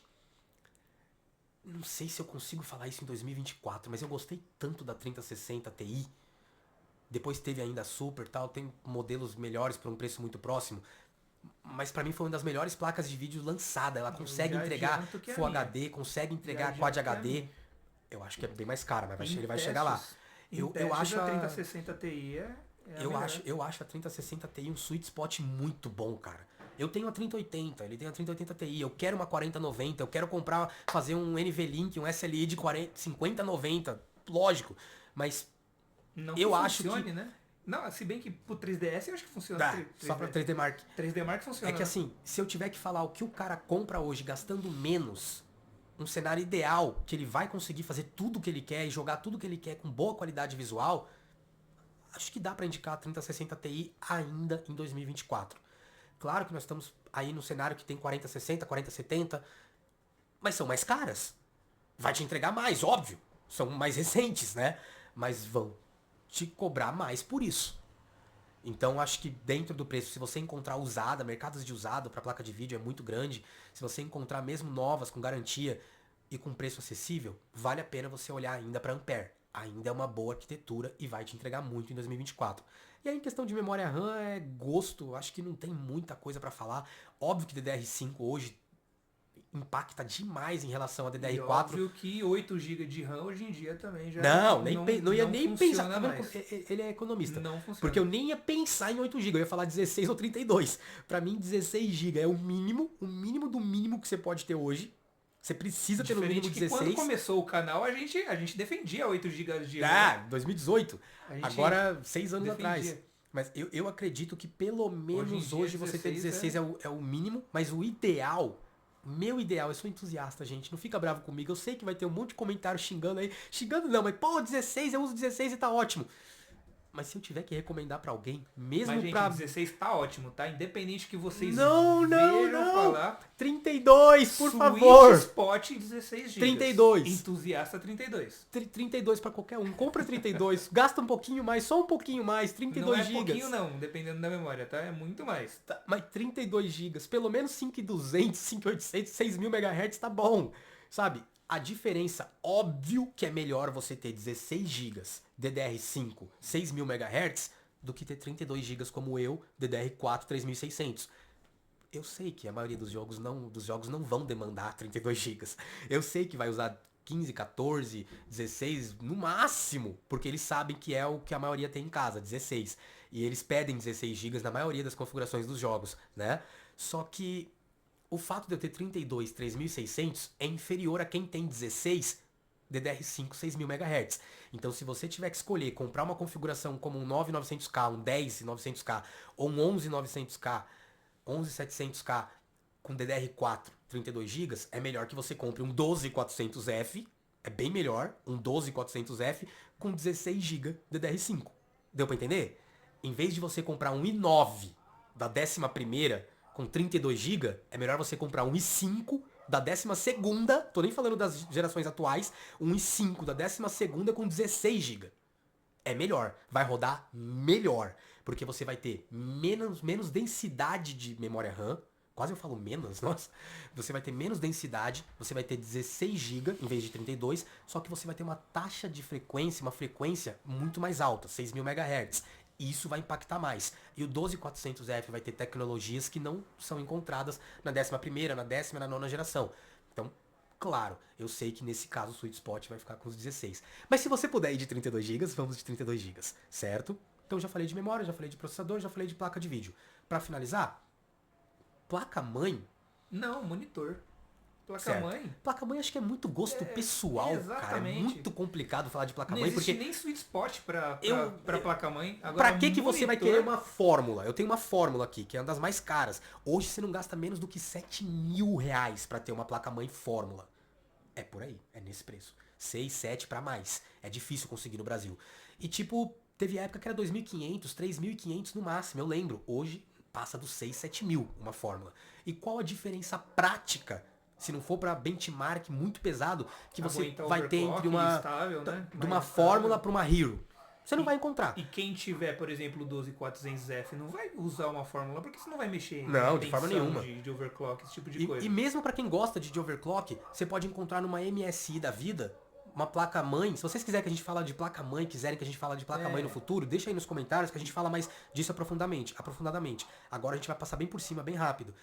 Não sei se eu consigo falar isso em 2024, mas eu gostei tanto da 3060 Ti. Depois teve ainda a Super e tal, tem modelos melhores por um preço muito próximo. Mas pra mim foi uma das melhores placas de vídeo lançada. Ela consegue entregar Full HD, consegue entregar Quad HD. Eu acho que é bem mais cara, mas ele vai chegar lá. Eu acho a 3060 Ti eu acho a 3060 Ti um sweet spot muito bom, cara. Eu tenho a 3080, ele tem a 3080 Ti, eu quero uma 4090, eu quero fazer um NVLink, um SLI de 5090, lógico, mas não eu acho funcione, que... né? Não, se bem que pro 3DS eu acho que funciona. Só pra 3D Mark. 3D Mark funciona. É que assim, se eu tiver que falar o que o cara compra hoje gastando menos, um cenário ideal, que ele vai conseguir fazer tudo o que ele quer e jogar tudo o que ele quer com boa qualidade visual, acho que dá pra indicar a 3060 Ti ainda em 2024. Claro que nós estamos aí no cenário que tem 4060, 4070, mas são mais caras. Vai te entregar mais, óbvio. São mais recentes, né? Mas vão te cobrar mais por isso. Então acho que dentro do preço, se você encontrar usada, mercados de usado para placa de vídeo é muito grande. Se você encontrar mesmo novas, com garantia e com preço acessível, vale a pena você olhar ainda para Ampere. ainda é uma boa arquitetura e vai te entregar muito em 2024. E aí em questão de memória RAM é gosto, acho que não tem muita coisa pra falar. Óbvio que DDR5 hoje impacta demais em relação a E DDR4. óbvio que 8 GB de RAM hoje em dia também já Não, não ia não nem pensar. funciona Tá vendo mais. ele é economista. Não funciona. Porque eu nem ia pensar em 8 GB, eu ia falar 16 ou 32. Pra mim, 16 GB é o mínimo do mínimo que você pode ter hoje. Você precisa ter no mínimo Diferente que quando 16. começou o canal, a gente defendia 8 GB de Ah, RAM. 2018. A gente Agora, 6 anos defendia. atrás. Mas eu acredito que pelo menos dia, hoje você ter 16 é o mínimo, mas o ideal, meu ideal, eu sou entusiasta, gente, não fica bravo comigo, eu sei que vai ter um monte de comentário xingando aí, xingando não, mas pô, 16, eu uso 16 e tá ótimo. Mas se eu tiver que recomendar pra alguém, mesmo Mas, gente, pra... 16 tá ótimo, tá? Independente que vocês Não, vejam falar. 32, por Switch favor. Spot 16 GB. 32. Entusiasta 32. 32 pra qualquer um, compra 32, gasta um pouquinho mais, só um pouquinho mais, 32 Não é gigas. pouquinho não, dependendo da memória, tá? É muito mais. Tá, mas 32 gigas, pelo menos 5.200, 5.800, 6.000 MHz tá bom, sabe? A diferença, óbvio que é melhor você ter 16 gigas DDR5, 6.000 MHz, do que ter 32 gigas como eu, DDR4, 3.600. Eu sei que a maioria dos jogos não vão demandar 32 gigas. Eu sei que vai usar 15, 14, 16 no máximo, porque eles sabem que é o que a maioria tem em casa, 16. E eles pedem 16 gigas na maioria das configurações dos jogos, né? Só que o fato de eu ter 32, 3.600 é inferior a quem tem 16 DDR5, 6.000 MHz. Então, se você tiver que escolher comprar uma configuração como um 9900K, um 10900K ou um 11900K, 11700K com DDR4 32 GB, é melhor que você compre um 12400F, é bem melhor, um 12400F com 16 GB DDR5. Deu pra entender? Em vez de você comprar um i9 da 11ª com 32 GB, é melhor você comprar um i5 da 12ª, tô nem falando das gerações atuais, um i5 da 12ª com 16 GB. É melhor, vai rodar melhor, porque você vai ter menos densidade de memória RAM, quase eu falo menos, nossa, você vai ter menos densidade, você vai ter 16 GB em vez de 32, só que você vai ter uma taxa de frequência, uma frequência muito mais alta, 6.000 MHz. Isso vai impactar mais. E o 12400F vai ter tecnologias que não são encontradas na 11ª, na 10ª, na 9ª geração. Então, claro, eu sei que nesse caso o Sweet Spot vai ficar com os 16. Mas se você puder ir de 32 GB, vamos de 32 GB, certo? Então já falei de memória, já falei de processador, já falei de placa de vídeo. Pra finalizar, placa-mãe... Não, monitor. Placa-mãe? Placa-mãe acho que é muito gosto pessoal, cara. É exatamente. muito complicado falar de Não placa-mãe, existe porque... nem sweet spot pra placa-mãe. Pra que você vai querer monitor- uma fórmula? Eu tenho uma fórmula aqui, que é uma das mais caras. Hoje você não gasta menos do que 7.000 reais pra ter uma placa-mãe fórmula. É por aí, é nesse preço. 6, 7 pra mais. É difícil conseguir no Brasil. E tipo, teve época que era 2.500, 3.500 no máximo, eu lembro. Hoje passa dos 6, 7 mil uma fórmula. E qual a diferença prática, se não for pra benchmark muito pesado, que você Aguenta vai ter entre overclock estável, né? de uma Mais fórmula estável. pra uma Hero? Você não vai encontrar. E quem tiver, por exemplo, o 12400F não vai usar uma fórmula, porque você não vai mexer Não, em de forma tensão nenhuma. de overclock, esse tipo de coisa. E mesmo pra quem gosta de overclock, você pode encontrar numa MSI da vida uma placa-mãe. Se vocês quiserem que a gente fale de placa-mãe, quiserem que a gente fale de placa-mãe no futuro, deixa aí nos comentários que a gente fala mais disso aprofundadamente. Agora a gente vai passar bem por cima, bem rápido.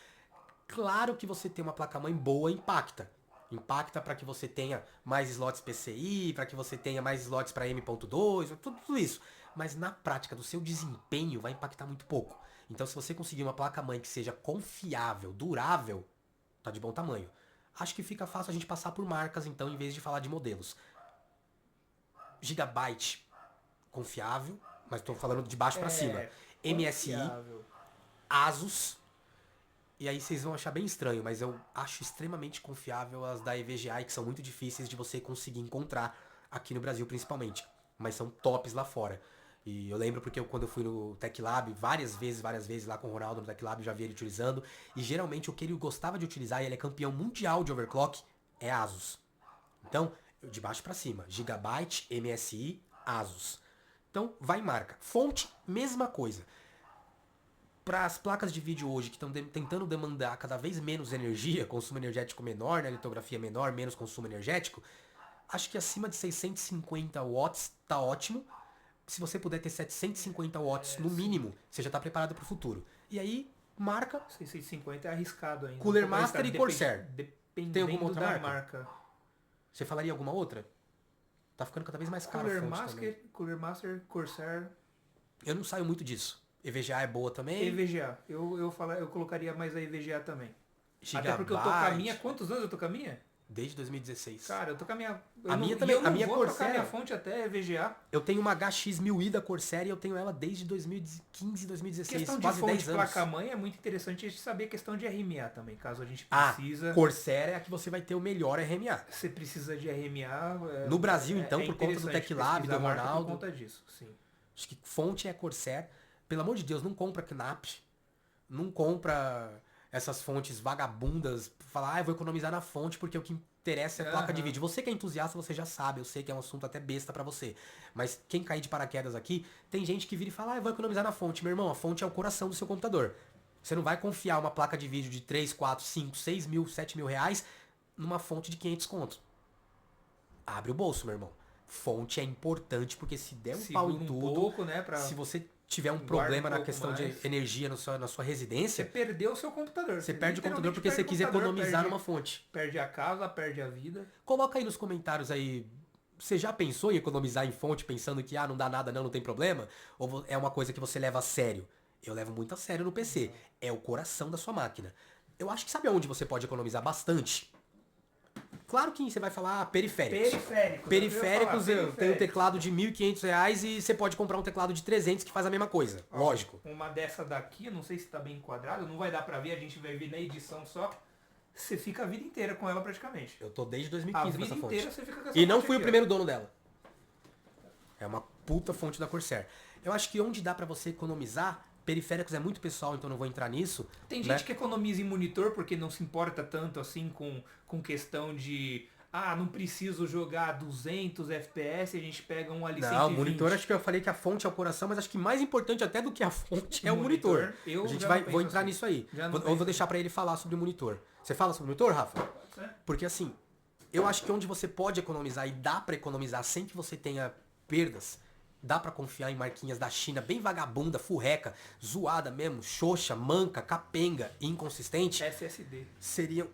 Claro que você ter uma placa-mãe boa impacta. Impacta para que você tenha mais slots PCI, para que você tenha mais slots para M.2, tudo isso. Mas na prática, do seu desempenho, vai impactar muito pouco. Então se você conseguir uma placa-mãe que seja confiável, durável, tá de bom tamanho. Acho que fica fácil a gente passar por marcas, então, em vez de falar de modelos. Gigabyte, confiável, mas tô falando de baixo para cima. MSI, Confiável. Asus, e aí vocês vão achar bem estranho, mas eu acho extremamente confiável as da EVGA, que são muito difíceis de você conseguir encontrar aqui no Brasil principalmente, mas são tops lá fora. E eu lembro porque quando eu fui no Tech Lab, várias vezes lá com o Ronaldo no Tech Lab, já vi ele utilizando, e geralmente o que ele gostava de utilizar, e ele é campeão mundial de overclock, é Asus. Então, de baixo para cima, Gigabyte, MSI, Asus. Então, vai em marca. Fonte, mesma coisa. Para as placas de vídeo hoje que estão tentando demandar cada vez menos energia, consumo energético menor, né, litografia menor, menos consumo energético, Acho que acima de 650 watts tá ótimo. Se você puder ter 750 watts no mínimo, você já tá preparado pro futuro. E aí, marca 650 é arriscado ainda. Cooler Um pouco Master arriscado, e Corsair. Dependendo Tem alguma outra da marca? Você falaria alguma outra? Tá ficando cada vez mais caro a fonte também. Cooler Master, Corsair, Eu não saio muito disso. EVGA é boa também. EVGA. Eu colocaria mais a EVGA também. Gigabyte. Até porque eu tô com a minha. Quantos anos eu tô com a minha? Desde 2016. Cara, eu tô com a minha. A minha também. Eu não A minha vou trocar Corsair. minha fonte até EVGA. Eu tenho uma HX1000i da Corsair e eu tenho ela desde 2015, 2016. Questão de Quase fonte 10 anos. placa-mãe é muito interessante a gente saber a questão de RMA também, caso a gente Ah, precisa. Corsair é a que você vai ter o melhor RMA. Você precisa de RMA. No Brasil, então, por conta do interessante TecLab, pesquisar do a marca Ronaldo. Por conta disso, sim. Acho que fonte é Corsair. Pelo amor de Deus, não compra Knapp. Não compra essas fontes vagabundas. Falar, eu vou economizar na fonte porque o que interessa é a placa de vídeo. Você que é entusiasta, você já sabe. Eu sei que é um assunto até besta pra você. Mas quem cair de paraquedas aqui, tem gente que vira e fala, eu vou economizar na fonte. Meu irmão, a fonte é o coração do seu computador. Você não vai confiar uma placa de vídeo de 3, 4, 5, 6 mil, 7 mil reais numa fonte de 500 conto. Abre o bolso, meu irmão. Fonte é importante porque se der um pau em tudo, pouco, né, se você tiver um guarda problema um na pouco questão de mais. energia na sua Você residência, perdeu o seu computador. você perde o computador literalmente porque você perde o quis computador, economizar perde- numa fonte. Perde a casa, perde a vida. Coloca aí nos comentários aí, você já pensou em economizar em fonte pensando que não dá nada não tem problema? Ou é uma coisa que você leva a sério? Eu levo muito a sério no PC. É o coração da sua máquina. Eu acho que sabe aonde você pode economizar bastante? Claro que você vai falar periféricos. Periféricos, eu tenho um teclado de R$1.500 e você pode comprar um teclado de 300 que faz a mesma coisa. Lógico. Uma dessa daqui, eu não sei se tá bem enquadrado, não vai dar pra ver, a gente vai ver na edição só. Você fica a vida inteira com ela praticamente. Eu tô desde A 2015 com vida essa fonte. inteira você fica com essa E não fonte fui o aqui, ó. primeiro dono dela. É uma puta fonte da Corsair. Eu acho que onde dá pra você economizar, periféricos é muito pessoal, então não vou entrar nisso. Tem né? gente que economiza em monitor porque não se importa tanto assim com questão de... não preciso jogar 200 FPS, a gente pega um ali Não, 120. monitor, acho que eu falei que a fonte é o coração, mas acho que mais importante até do que a fonte é o monitor. Eu A gente já vai, não penso vou entrar assim. nisso aí. Já não Eu penso vou deixar pra ele falar sobre o monitor. Você fala sobre o monitor, Rafa? É. Porque assim, eu acho que onde você pode economizar e dá pra economizar sem que você tenha perdas, dá pra confiar em marquinhas da China bem vagabunda, furreca, zoada mesmo, xoxa, manca, capenga, inconsistente, SSD. seriam...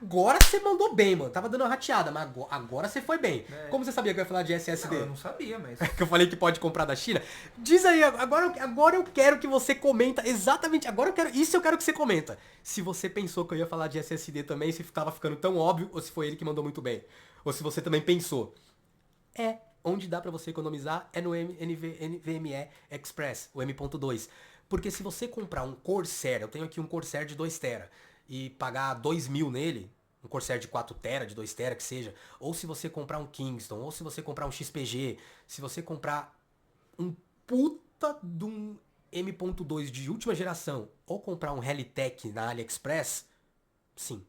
Agora você mandou bem, mano. Tava dando uma rateada, mas agora você foi bem. É. Como você sabia que eu ia falar de SSD? Não, eu não sabia, mas... Que eu falei que pode comprar da China. Diz aí, agora eu quero que você comenta exatamente, isso eu quero que você comenta. Se você pensou que eu ia falar de SSD também, se tava ficando tão óbvio, ou se foi ele que mandou muito bem. Ou se você também pensou. Onde dá pra você economizar é no NVMe Express, o M.2. Porque se você comprar um Corsair, eu tenho aqui um Corsair de 2 TB, e pagar 2.000 nele, um Corsair de 4 TB, de 2 TB que seja, ou se você comprar um Kingston, ou se você comprar um XPG, se você comprar um puta de um M.2 de última geração, ou comprar um Helitech na AliExpress, sim,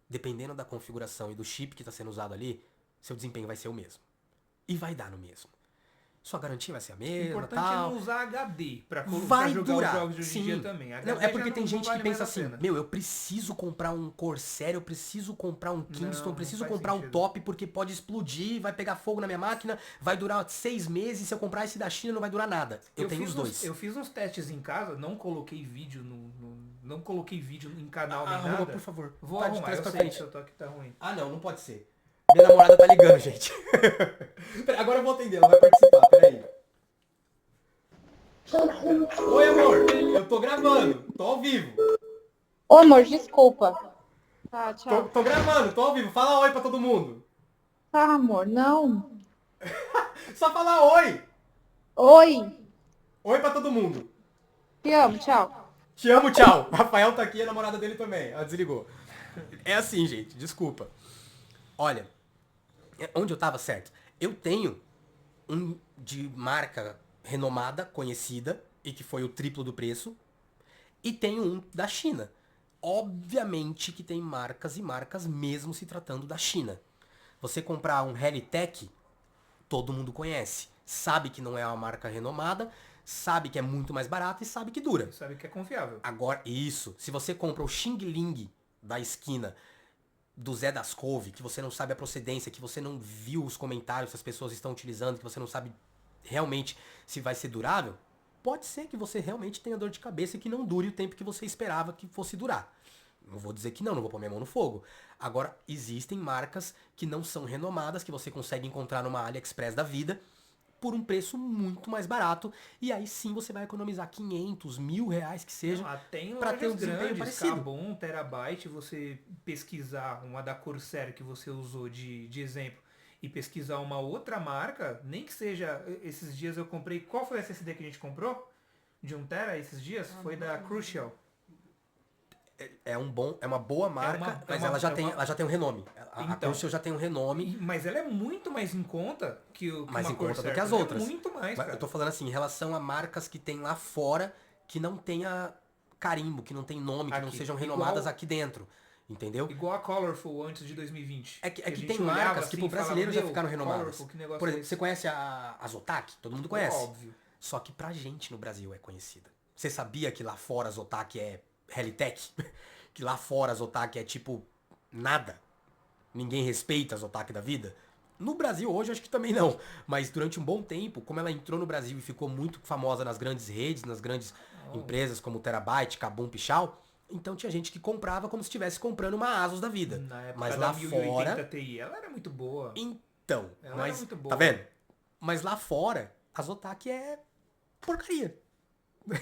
dependendo da configuração e do chip que está sendo usado ali, seu desempenho vai ser o mesmo. E vai dar no mesmo. Sua garantia vai ser a O mesma, importante tal. é não usar HD pra Vai jogar durar, os jogos de hoje sim. em dia também. Não, HD é porque já tem não gente que vale pensa mais a assim, pena. meu, eu preciso comprar um Corsair, eu preciso comprar um Kingston, Não, eu preciso não faz comprar um sentido. top porque pode explodir, vai pegar fogo na minha máquina, vai durar 6 meses, se eu comprar esse da China não vai durar nada. Eu tenho os dois. Eu fiz uns testes em casa, não coloquei vídeo não coloquei vídeo em canal nem Arruma, nada. por favor. Vou Tá de arrumar, trás eu pra sei frente. que seu toque tá ruim. Ah, não pode ser. Minha namorada tá ligando, gente. Pera, agora eu vou atender, ela vai participar, peraí. Oi, amor, eu tô gravando, tô ao vivo. Ô, amor, desculpa. Tá, Tô, tchau. tô gravando, tô ao vivo. Fala oi pra todo mundo. Tá, amor, não. Só falar oi. Oi. Oi pra todo mundo. Te amo, tchau. Te amo, tchau. Rafael tá aqui, a namorada dele também. Ela desligou. É assim, gente, desculpa. Olha, onde eu tava certo? Eu tenho um de marca renomada, conhecida, e que foi o triplo do preço. E tenho um da China. Obviamente que tem marcas e marcas mesmo se tratando da China. Você comprar um Helitech, todo mundo conhece. Sabe que não é uma marca renomada, sabe que é muito mais barato e sabe que dura. Sabe que é confiável. Agora, isso. Se você compra o Xing Ling da esquina do Zé das Couve, que você não sabe a procedência, que você não viu os comentários que as pessoas estão utilizando, que você não sabe realmente se vai ser durável, pode ser que você realmente tenha dor de cabeça e que não dure o tempo que você esperava que fosse durar. Não vou dizer que não vou pôr minha mão no fogo. Agora, existem marcas que não são renomadas, que você consegue encontrar numa AliExpress da vida, por um preço muito mais barato, e aí sim você vai economizar 500, R$ 1.000 que seja, Até em para ter um lojas desempenho grandes, parecido. Kabum, Terabyte, você pesquisar uma da Corsair que você usou de exemplo e pesquisar uma outra marca, nem que seja, esses dias eu comprei, qual foi o SSD que a gente comprou? De 1 TB esses dias? Foi da Crucial. É uma boa marca, mas ela já tem um renome. A Então, Crucial já tem um renome, Mas ela é muito mais em conta que mais uma em conta do Corsair. que as Ela outras. É muito mais, Mas cara. eu tô falando assim, em relação a marcas que tem lá fora, que não tenha carimbo, que não tem nome, que não Aqui, sejam igual- renomadas aqui dentro. Entendeu? Igual a Colorful antes de 2020. É que a gente tem olhava marcas assim que pro e falava, brasileiro já "Meu, ficaram renomadas. Colorful, que negócio Por é exemplo, esse?" você conhece a Zotac? Todo mundo conhece. Óbvio. Só que pra gente no Brasil é conhecida. Você sabia que lá fora a Zotac é Helitech? Que lá fora a Zotac é tipo nada? Ninguém respeita a Zotac da vida? No Brasil hoje acho que também não. Mas durante um bom tempo, como ela entrou no Brasil e ficou muito famosa nas grandes redes, nas grandes empresas como Terabyte, Kabum, Pichau, então tinha gente que comprava como se estivesse comprando uma Asus da vida. Na época Mas da lá 1080 fora... Ti, ela era muito boa. Então, Ela mas, era muito boa. tá vendo? Mas lá fora, a Zotac é porcaria.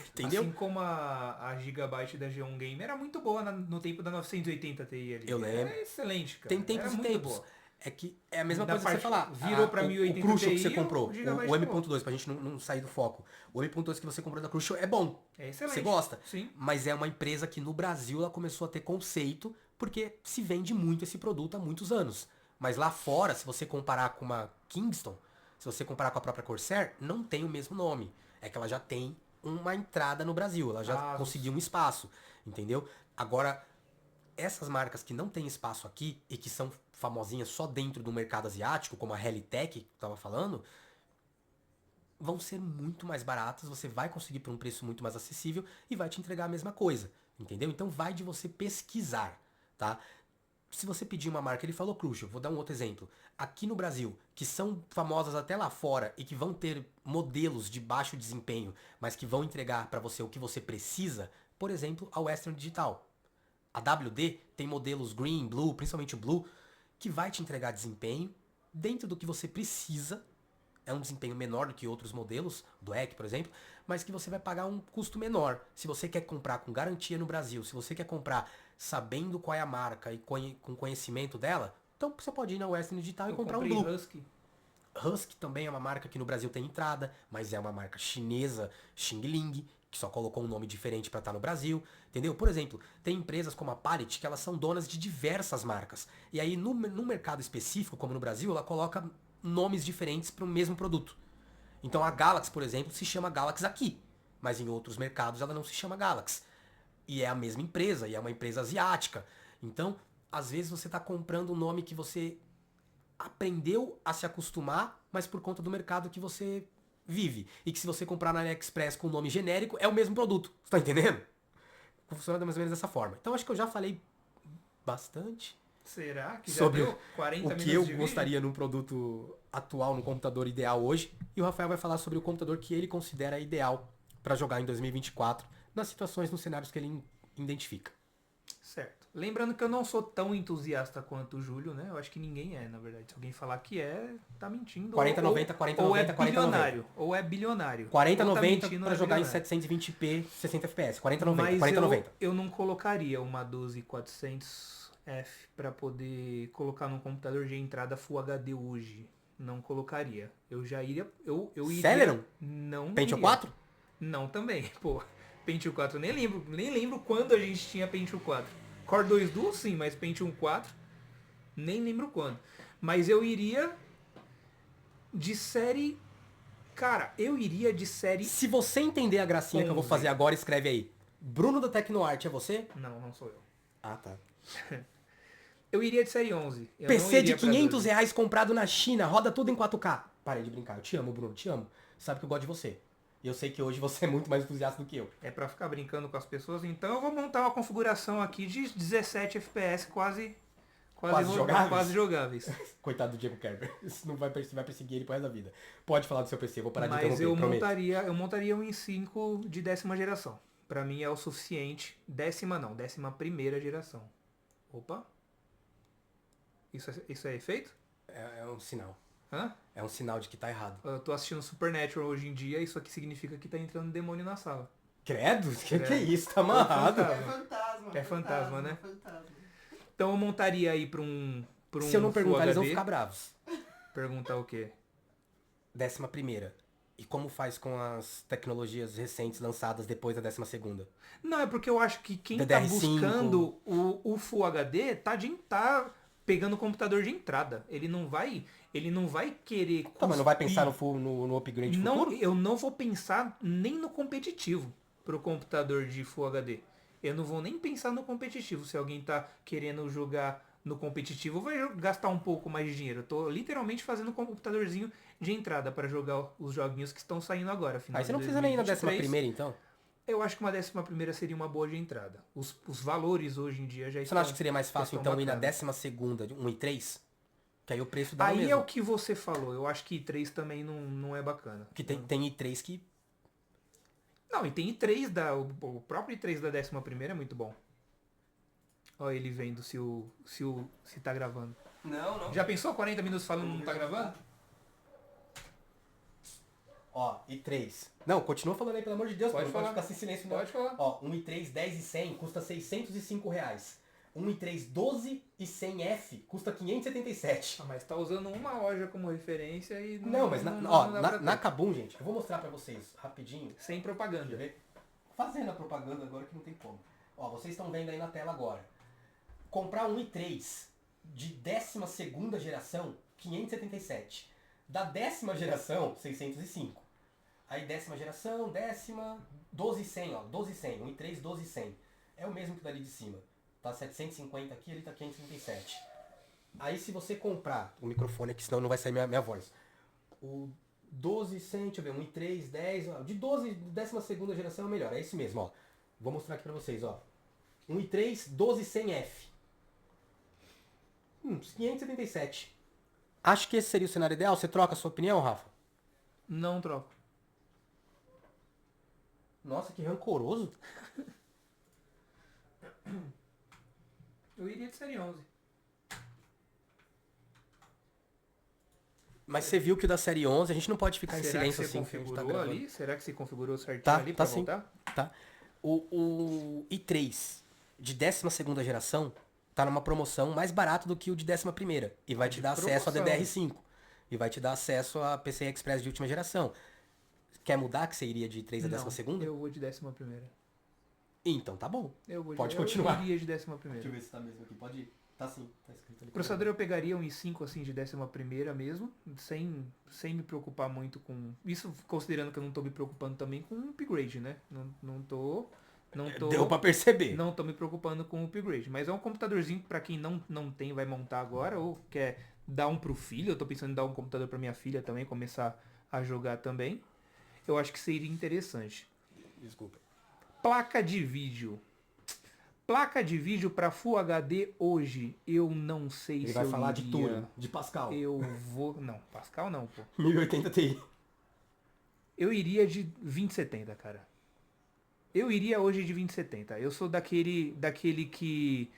Entendeu? Assim como a Gigabyte da G1 Game era muito boa no tempo da 980 Ti ali. Eu lembro. Era excelente, cara. Tem tempos era e muito tempos. boa. É que é a mesma Da coisa que você parte- falar. virou pra o 1080 Crucial que Ti, você comprou, o Gigabyte o M.2, pra gente não sair do foco. O M.2 que você comprou da Crucial é bom. É excelente. Você gosta. Sim. Mas é uma empresa que no Brasil ela começou a ter conceito porque se vende muito esse produto há muitos anos. Mas lá fora, se você comparar com uma Kingston, se você comparar com a própria Corsair, não tem o mesmo nome. É que ela já tem uma entrada no Brasil, ela já Asus. conseguiu um espaço, entendeu? Agora, essas marcas que não têm espaço aqui e que são famosinhas só dentro do mercado asiático, como a Helitech, que eu tava falando, vão ser muito mais baratas, você vai conseguir por um preço muito mais acessível e vai te entregar a mesma coisa, entendeu? Então vai de você pesquisar, tá? Se você pedir uma marca, ele falou Crucial, vou dar um outro exemplo. Aqui no Brasil, que são famosas até lá fora e que vão ter modelos de baixo desempenho, mas que vão entregar para você o que você precisa, por exemplo, a Western Digital. A WD tem modelos Green, Blue, principalmente o Blue, que vai te entregar desempenho dentro do que você precisa. É um desempenho menor do que outros modelos, Black, por exemplo, mas que você vai pagar um custo menor. Se você quer comprar com garantia no Brasil, se você quer comprar sabendo qual é a marca e com conhecimento dela, então você pode ir na Western Digital e Eu comprar um comprei Blue. Husky. Husky também é uma marca que no Brasil tem entrada, mas é uma marca chinesa, Xing Ling, que só colocou um nome diferente para estar no Brasil, entendeu? Por exemplo, tem empresas como a Pallet que elas são donas de diversas marcas. E aí no mercado específico, como no Brasil, ela coloca nomes diferentes para o mesmo produto. Então a Galaxy, por exemplo, se chama Galaxy aqui, mas em outros mercados ela não se chama Galaxy. E é a mesma empresa, e é uma empresa asiática. Então, às vezes você está comprando um nome que você aprendeu a se acostumar, mas por conta do mercado que você vive. E que se você comprar na AliExpress com um nome genérico, é o mesmo produto. Você tá entendendo? Funciona mais ou menos dessa forma. Então acho que eu já falei bastante Será que já sobre deu 40 o minutos que eu de vídeo? gostaria num produto atual, num computador ideal hoje. E o Rafael vai falar sobre o computador que ele considera ideal para jogar em 2024, nas situações, nos cenários que ele identifica. Certo. Lembrando que eu não sou tão entusiasta quanto o Júlio, né? Eu acho que ninguém é, na verdade. Se alguém falar que é, tá mentindo. 4090, 4090, ou é 4090. bilionário. Ou é bilionário. 4090 Ou tá para é jogar em bilionário. 720p, 60 fps. 4090, Mas 4090. eu não colocaria uma 12400F para poder colocar num computador de entrada Full HD hoje. Não colocaria. Eu já iria... Eu iria... Celeron? Não Pentium iria. 4? Não também, pô. Pentium 4, eu nem lembro quando a gente tinha Pentium 4. Core 2 Duo sim, mas Pentium 4, nem lembro quando. Mas eu iria de série... Cara, eu iria de série... Se você entender a gracinha que eu vou 11. fazer agora, escreve aí. Bruno da Tecnoarte, é você? Não, não sou eu. Ah, tá. Eu iria de série 11. Eu não PC de iria pra 500 12. reais comprado na China, roda tudo em 4K. Parei de brincar, eu te amo, Bruno, te amo. Sabe que eu gosto de você. E eu sei que hoje você é muito mais entusiasta do que eu. É pra ficar brincando com as pessoas, então eu vou montar uma configuração aqui de 17 FPS, quase Quase jogáveis? Quase jogáveis. Coitado do Diego Kerber. Isso não vai perseguir ele pro resto da vida. Pode falar do seu PC, eu vou parar de Mas interromper, eu prometo. eu montaria um i5 de 10ª geração. Pra mim é o suficiente. 11ª geração. Opa. Isso é efeito? É um sinal. Hã? É um sinal de que tá errado. Eu tô assistindo Supernatural hoje em dia, isso aqui significa que tá entrando demônio na sala. Credo? Que é Credo. isso? Tá amarrado. É fantasma. É fantasma, né? Fantasma. Então eu montaria aí pra um Se eu não Full perguntar, eles vão HD. ficar bravos. Perguntar o quê? 11ª. E como faz com as tecnologias recentes lançadas depois da 12ª? Não, é porque eu acho que quem tá DDR5. buscando o Full HD tá pegando o computador de entrada. Ele não vai querer Tá, mas não vai cuspir. pensar no upgrade Não, futuro? eu não vou pensar nem no competitivo pro computador de Full HD. Eu não vou nem pensar no competitivo. Se alguém tá querendo jogar no competitivo, vai gastar um pouco mais de dinheiro. Eu tô literalmente fazendo um computadorzinho de entrada para jogar os joguinhos que estão saindo agora. Final Aí você não de precisa nem ir na 2023. 11ª, então? Eu acho que uma 11ª seria uma boa de entrada. Os valores hoje em dia já Você estão... não acha que seria mais fácil, estão então, ir na bacanas. 12ª, 1 e 3? Que aí o preço dá o Aí mesmo. é o que você falou. Eu acho que i3 também não é bacana. Que tem i3 que... Não, e tem i3 o próprio i3 da 11ª é muito bom. Olha ele vendo se tá gravando. Não. Já pensou 40 minutos falando não tá gravando? Ó, i3. Não, continua falando aí, pelo amor de Deus. Pode não falar. Pode ficar sem silêncio, não. Pode falar. Ó, um i3 10 e 100 custa R$605. Um i3 12 e 100F custa 577. Ah, mas tá usando uma loja como referência e Não, mas dá pra na ter. Kabum, gente, eu vou mostrar pra vocês rapidinho. Sem Quer propaganda. ver? Fazendo a propaganda agora que não tem como. Ó, vocês estão vendo aí na tela agora. Comprar um i3 de 12ª geração, 577. Da 10ª geração, 605. Aí 10ª geração, 10ª, 12100, ó, 12100, um i3 12100. É o mesmo que dali de cima. Tá 750 aqui, ele tá 537. Aí se você comprar o microfone aqui, senão não vai sair minha voz. O 12100, deixa eu ver, um i3, 10, ó, de 12ª geração é o melhor, é esse mesmo, ó. Vou mostrar aqui pra vocês, ó. Um i3 12100F. 577. Acho que esse seria o cenário ideal. Você troca a sua opinião, Rafa? Não troco. Nossa, que rancoroso. Eu iria de série 11. Mas você viu que o da série 11, a gente não pode ficar em Será silêncio que você assim. Que a gente tá configurou gravando. ali? Será que você configurou certinho Tá, ali tá pra sim. voltar? Tá? O i3 de 12ª geração tá numa promoção mais barato do que o de 11ª. E vai te dar acesso a promoção. DDR5. E vai te dar acesso a PCI Express de última geração. Quer mudar que você iria de 3 a 12ª? Eu vou de 11ª. Então tá bom. Pode continuar. Eu iria de 11ª. ver se tá mesmo aqui. Pode ir. Tá sim. Tá escrito ali. O processador eu pegaria um i5 assim de 11ª mesmo, sem me preocupar muito com... Isso considerando que eu não tô me preocupando também com o upgrade, né? Não tô Deu pra perceber. não tô me preocupando com o upgrade. Mas é um computadorzinho que pra quem não tem, vai montar agora, ou quer dar um pro filho. Eu tô pensando em dar um computador pra minha filha também, começar a jogar também. Eu acho que seria interessante. Desculpa. Placa de vídeo. Placa de vídeo para Full HD hoje, eu não sei Ele se vai eu falar de iria. Turing, de Pascal. Eu vou... Não, Pascal não, pô. 1080 Ti. Eu iria de 2070, cara. Eu iria hoje de 2070. Eu sou daquele que...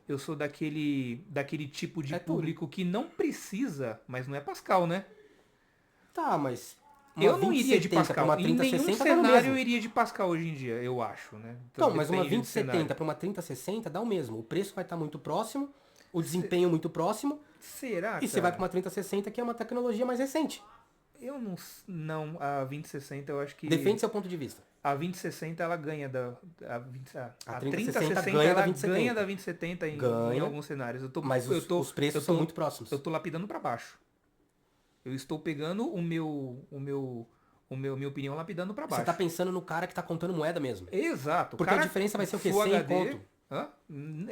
Eu sou daquele tipo de É Turing. público que não precisa, mas não é Pascal, né? Tá, mas... uma Eu não iria de 2070 Pascal. pra uma Em nenhum 3060 dá no cenário eu mesmo. iria de Pascal hoje em dia, eu acho, né? Então, mas uma depende do cenário. 2070 para uma 3060 dá o mesmo. O preço vai estar muito próximo, o desempenho muito próximo, Será, e você vai para uma 3060 que é uma tecnologia mais recente. Eu não, a 2060 eu acho que... Defende seu ponto de vista. A 2060 ela ganha da... A 3060 3060 ganha da ela 2070. ganha da 2070 em Ganha, alguns cenários. Mas os preços são muito próximos. Eu tô lapidando pra baixo. Eu estou pegando minha opinião lapidando pra baixo. Você tá pensando no cara que tá contando moeda mesmo. Exato. Porque a diferença vai ser o quê? Full 100 HD, conto? Hã?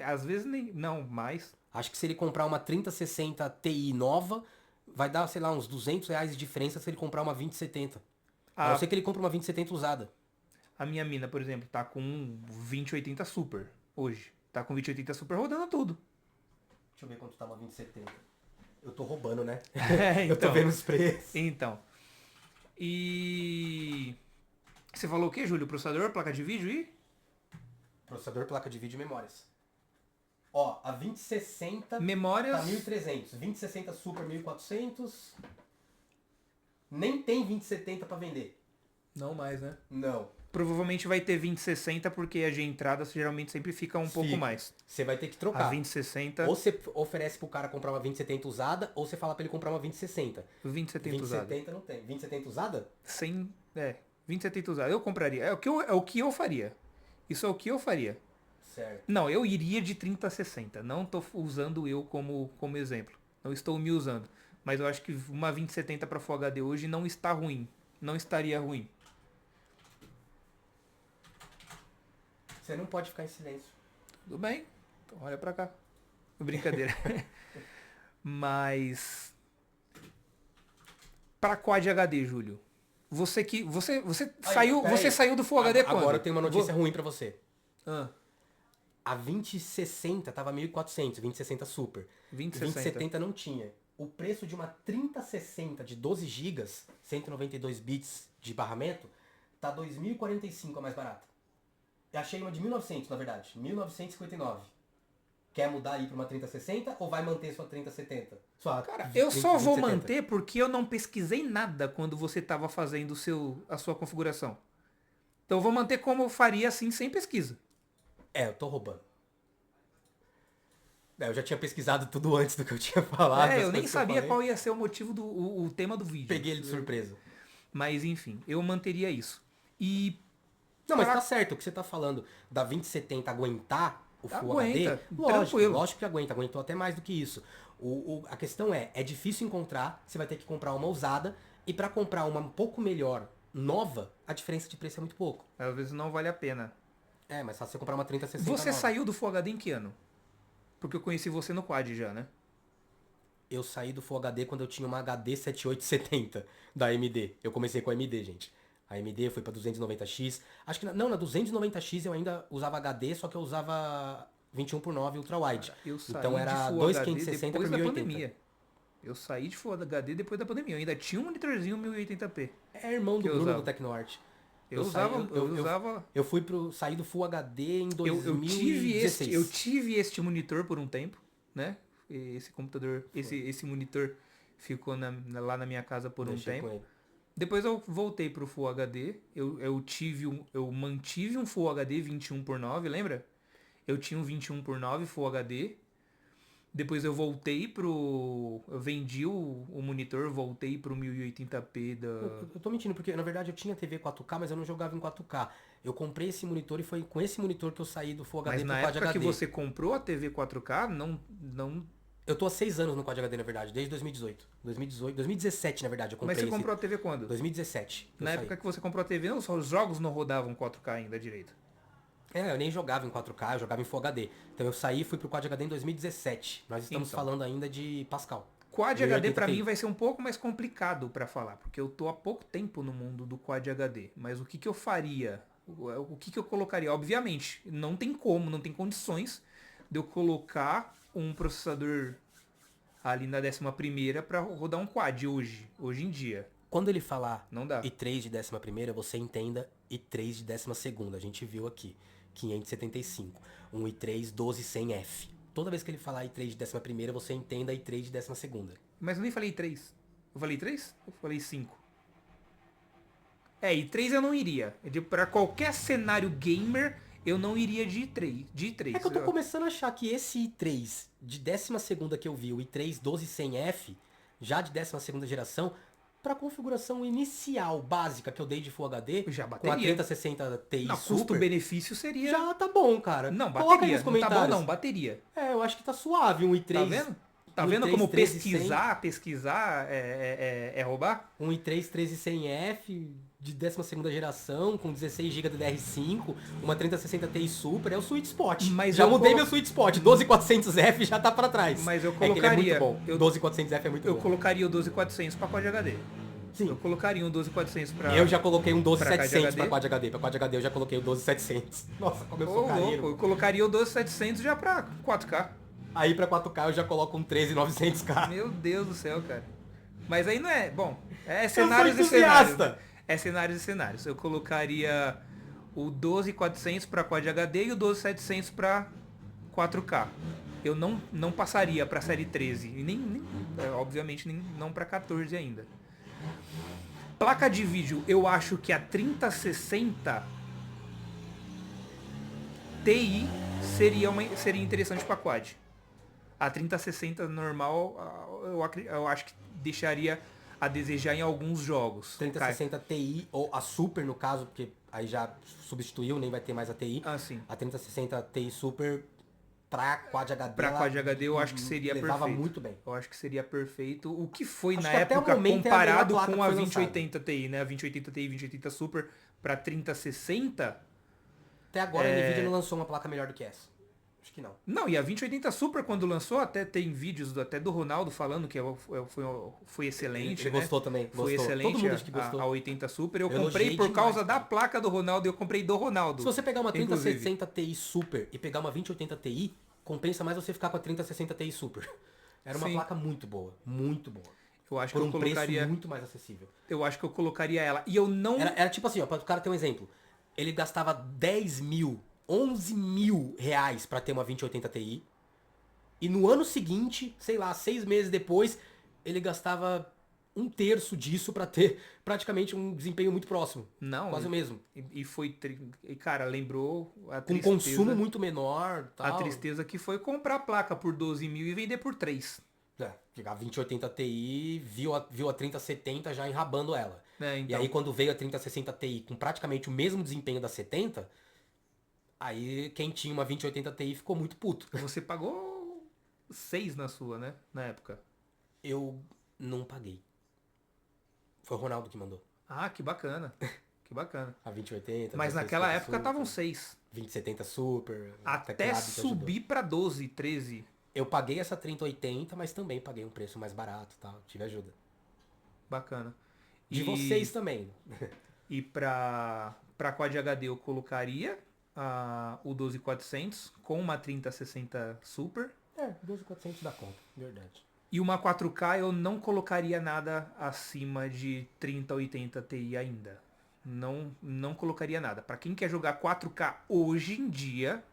Às vezes nem... Não, mais. Acho que se ele comprar uma 3060 Ti nova, vai dar, sei lá, uns R$200 de diferença se ele comprar uma 2070. A não ser que ele compre uma 2070 usada. A minha mina, por exemplo, tá com um 2080 Super hoje. Tá com 2080 Super rodando tudo. Deixa eu ver quanto tá uma 2070. Eu tô roubando, né? É, Eu tô vendo os preços. Então. E... Você falou o que, Júlio? Processador, placa de vídeo e... Processador, placa de vídeo e memórias. Ó, a 2060 Memórias... tá 1.300. 2060 Super 1.400. Nem tem 2070 pra vender. Não mais, né? Não. Provavelmente vai ter 2060 porque a de entrada geralmente sempre fica um pouco mais. Você vai ter que A trocar. 2060... Ou você oferece pro cara comprar uma 2070 usada, ou você fala pra ele comprar uma 2060. 2070 usada. 2070 não tem. 2070 usada? Sem... 2070 usada. Eu compraria. É o que eu faria. Isso é o que eu faria. Certo. Não, eu iria de 3060. Não tô usando eu como exemplo. Não estou me usando. Mas eu acho que uma 2070 para Full HD hoje não está ruim. Não estaria ruim. Você não pode ficar em silêncio. Tudo bem. Então olha pra cá. Brincadeira. Mas... Pra Quad HD, Júlio. Você saiu do Full HD quando? Agora eu tenho uma notícia ruim pra você. Ah, A 2060 tava 1.400, 2060 Super. 2060. 2070 não tinha. O preço de uma 3060 de 12 GB, 192 bits de barramento, tá 2.045 a mais barata. Eu achei uma de 1.900, na verdade. 1.959. Quer mudar aí pra uma 3060 ou vai manter sua 3070? Cara, eu só vou manter porque eu não pesquisei nada quando você estava fazendo a sua configuração. Então eu vou manter como eu faria assim, sem pesquisa. Eu tô roubando. Eu já tinha pesquisado tudo antes do que eu tinha falado. Eu nem sabia qual ia ser o motivo o tema do vídeo. Peguei ele de surpresa. Mas enfim, eu manteria isso. E... Não, mas tá certo o que você tá falando da 2070 aguentar o Full Aguenta, HD. Lógico, tranquilo. lógico que aguenta. Aguentou até mais do que isso. A questão é difícil encontrar, você vai ter que comprar uma usada. E pra comprar uma um pouco melhor, nova, a diferença de preço é muito pouco. Às vezes não vale a pena. Mas só você comprar uma 3060 Você nova. saiu do Full HD em que ano? Porque eu conheci você no Quad já, né? Eu saí do Full HD quando eu tinha uma HD 7870 da AMD. Eu comecei com a AMD, gente. A AMD foi pra 290X. Acho que na 290X eu ainda usava HD, só que eu usava 21:9 Ultra Wide. Eu saí Então era de Full 2560 depois por da 1080. pandemia. Eu saí de Full HD depois da pandemia. Eu ainda tinha um monitorzinho 1080p. É irmão do que eu Bruno usava. do Tecnoart. Eu usava... Eu saí do Full HD em 2016. Eu tive este monitor por um tempo, né? Esse computador, esse monitor ficou lá na minha casa por um Deixei tempo. com ele. Depois eu voltei pro Full HD. Eu mantive um Full HD 21:9, lembra? Eu tinha um 21:9 Full HD. Depois eu voltei pro... Eu vendi o monitor, voltei pro 1080p da... Eu tô mentindo, porque na verdade eu tinha TV 4K, mas eu não jogava em 4K. Eu comprei esse monitor e foi com esse monitor que eu saí do Full HD Mas pro na Quad época HD. que você comprou a TV 4K, não... Eu tô há 6 anos no Quad HD, na verdade, desde 2018. 2017, na verdade, eu comprei Mas você comprou a TV quando? 2017. Na época que você comprou a TV, os jogos não rodavam 4K ainda direito. Eu nem jogava em 4K, eu jogava em Full HD. Então eu saí e fui pro Quad HD em 2017. Nós estamos Então. falando ainda de Pascal. Quad HD 1080p. pra mim vai ser um pouco mais complicado pra falar, porque eu tô há pouco tempo no mundo do Quad HD. Mas o que eu faria? O que eu colocaria? Obviamente, não tem condições de eu colocar um processador ali na 11ª pra rodar um Quad hoje em dia. Quando ele falar Não dá. i3 de 11ª, você entenda i3 de 12ª. A gente viu aqui, 575. Um i3 12100F. Toda vez que ele falar i3 de 11ª, você entenda i3 de 12ª. Mas eu nem falei 3. Eu falei 3? Eu falei 5. E 3 eu não iria. Pra qualquer cenário gamer, eu não iria de i3. É que eu tô começando a achar que esse i3 de 12ª que eu vi, o i3 12100F, já de 12ª geração, pra configuração inicial, básica, que eu dei de Full HD, Já com a bateria. 3060 Ti Não, Super, custo-benefício seria... já tá bom, cara. Não, Coloca aí bateria. nos Não tá comentários. bom não, bateria. Eu acho que tá suave um i3. Tá vendo? Tá um vendo i3 como 13100, pesquisar é roubar? Um i3 13100F de 12ª geração, com 16 GB DDR5, uma 3060 Ti Super, é o sweet spot. Mas já eu mudei colo- meu sweet spot, 12400F já tá pra trás. Mas eu É que ele é colocaria- muito bom. eu- 12400F é muito Eu bom. colocaria o 12400 pra Quad HD. Sim. Eu colocaria um 12400 pra... Eu já coloquei um pra 12700 pra Quad Quad HD. Pra Quad HD eu já coloquei o 12700. Nossa, como eu Ô, sou louco, careiro. eu colocaria o 12700 já pra 4K. Aí pra 4K eu já coloco um 13900K. Meu Deus do céu, cara. Mas aí não é... Bom, é Eu cenários sou e cenários. entusiasta. Né? É cenários e cenários. Eu colocaria o 12400 para Quad HD e o 12700 para 4K. Eu não passaria para série 13 e obviamente não para 14 ainda. Placa de vídeo, eu acho que a 3060 Ti seria interessante para Quad. A 3060 normal, eu acho que deixaria a desejar em alguns jogos. 3060 Ti, ou a Super no caso, porque aí já substituiu, nem vai ter mais a Ti. Ah, sim. A 3060 Ti Super pra Quad HD. Pra Quad HD eu acho que seria levava perfeito. muito bem. Eu acho que seria perfeito. O que foi Acho na que até época o momento é a comparado melhor placa com a que foi 2080 Ti, né? A 2080 Ti e 2080 Super pra 3060. Até agora a Nvidia não lançou uma placa melhor do que essa. Acho que não. Não, e a 2080 Super quando lançou, até tem vídeos até do Ronaldo falando que foi excelente, Ele né? gostou também. Foi Gostou. excelente Todo mundo acho que gostou. a 80 Super. Eu Eu comprei elogiei por demais, causa da cara. placa do Ronaldo e eu comprei do Ronaldo. Se você pegar uma inclusive. 3060 Ti Super e pegar uma 2080 Ti, compensa mais você ficar com a 3060 Ti Super. Era uma Sim. placa muito boa. Muito boa. Eu acho Por que um eu colocaria. preço muito mais acessível. Eu acho que eu colocaria ela. E eu não. Era tipo assim, ó, para o cara ter um exemplo. Ele gastava 10 mil, 11 mil reais pra ter uma 2080 Ti. E no ano seguinte, sei lá, 6 meses depois, ele gastava um terço disso pra ter praticamente um desempenho muito próximo. Não. Quase o mesmo. E foi. E, cara, lembrou a Com tristeza. consumo muito menor. A Tal. tristeza que foi comprar a placa por 12 mil e vender por 3. É, a 2080 Ti viu a 3070 já enrabando ela. Né? E Então, aí quando veio a 3060 Ti com praticamente o mesmo desempenho da 70, aí quem tinha uma 2080 Ti ficou muito puto. você pagou 6 na sua, né? Na época. Eu não paguei. Foi o Ronaldo que mandou. Ah, que bacana. Que bacana. A 2080. Mas 1670 naquela época Super, estavam 6. 2070 Super. Até teclado que ajudou. subir pra 12, 13. Eu paguei essa 3080, mas também paguei um preço mais barato, tá? Tive ajuda. Bacana. De vocês também. E pra Quad HD eu colocaria o 12400 com uma 3060 Super. É, 12.400 dá conta, verdade. E uma 4K eu não colocaria nada acima de 3080 Ti ainda. Não colocaria nada. Pra quem quer jogar 4K hoje em dia,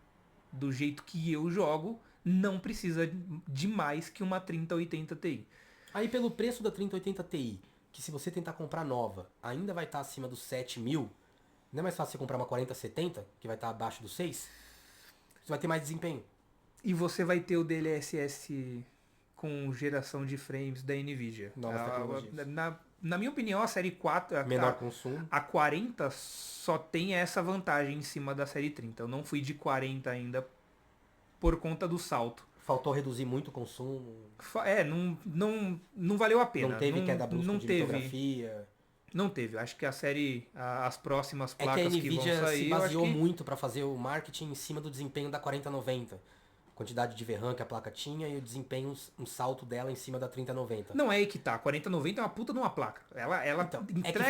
do jeito que eu jogo, não precisa de mais que uma 3080 Ti. Aí pelo preço da 3080 Ti, que se você tentar comprar nova, ainda vai estar acima dos 7 mil, não é mais fácil você comprar uma 4070, que vai estar abaixo dos 6? Você vai ter mais desempenho. E você vai ter o DLSS com geração de frames da Nvidia. Novas tecnologias. Na minha opinião, a série 4, Menor consumo. a 40 só tem essa vantagem em cima da série 30. Eu não fui de 40 ainda por conta do salto. Faltou reduzir muito o consumo. Não valeu a pena. Não teve queda brusca não de teve, litografia. Não teve. Acho que a série, as próximas É que a placas que vão Nvidia sair, se eu acho baseou que- muito para fazer o marketing em cima do desempenho da 4090. Quantidade de VRAM que a placa tinha e o desempenho, um salto dela em cima da 3090. Não é aí que tá. A 4090 é uma puta de uma placa. Ela Então, é que entrega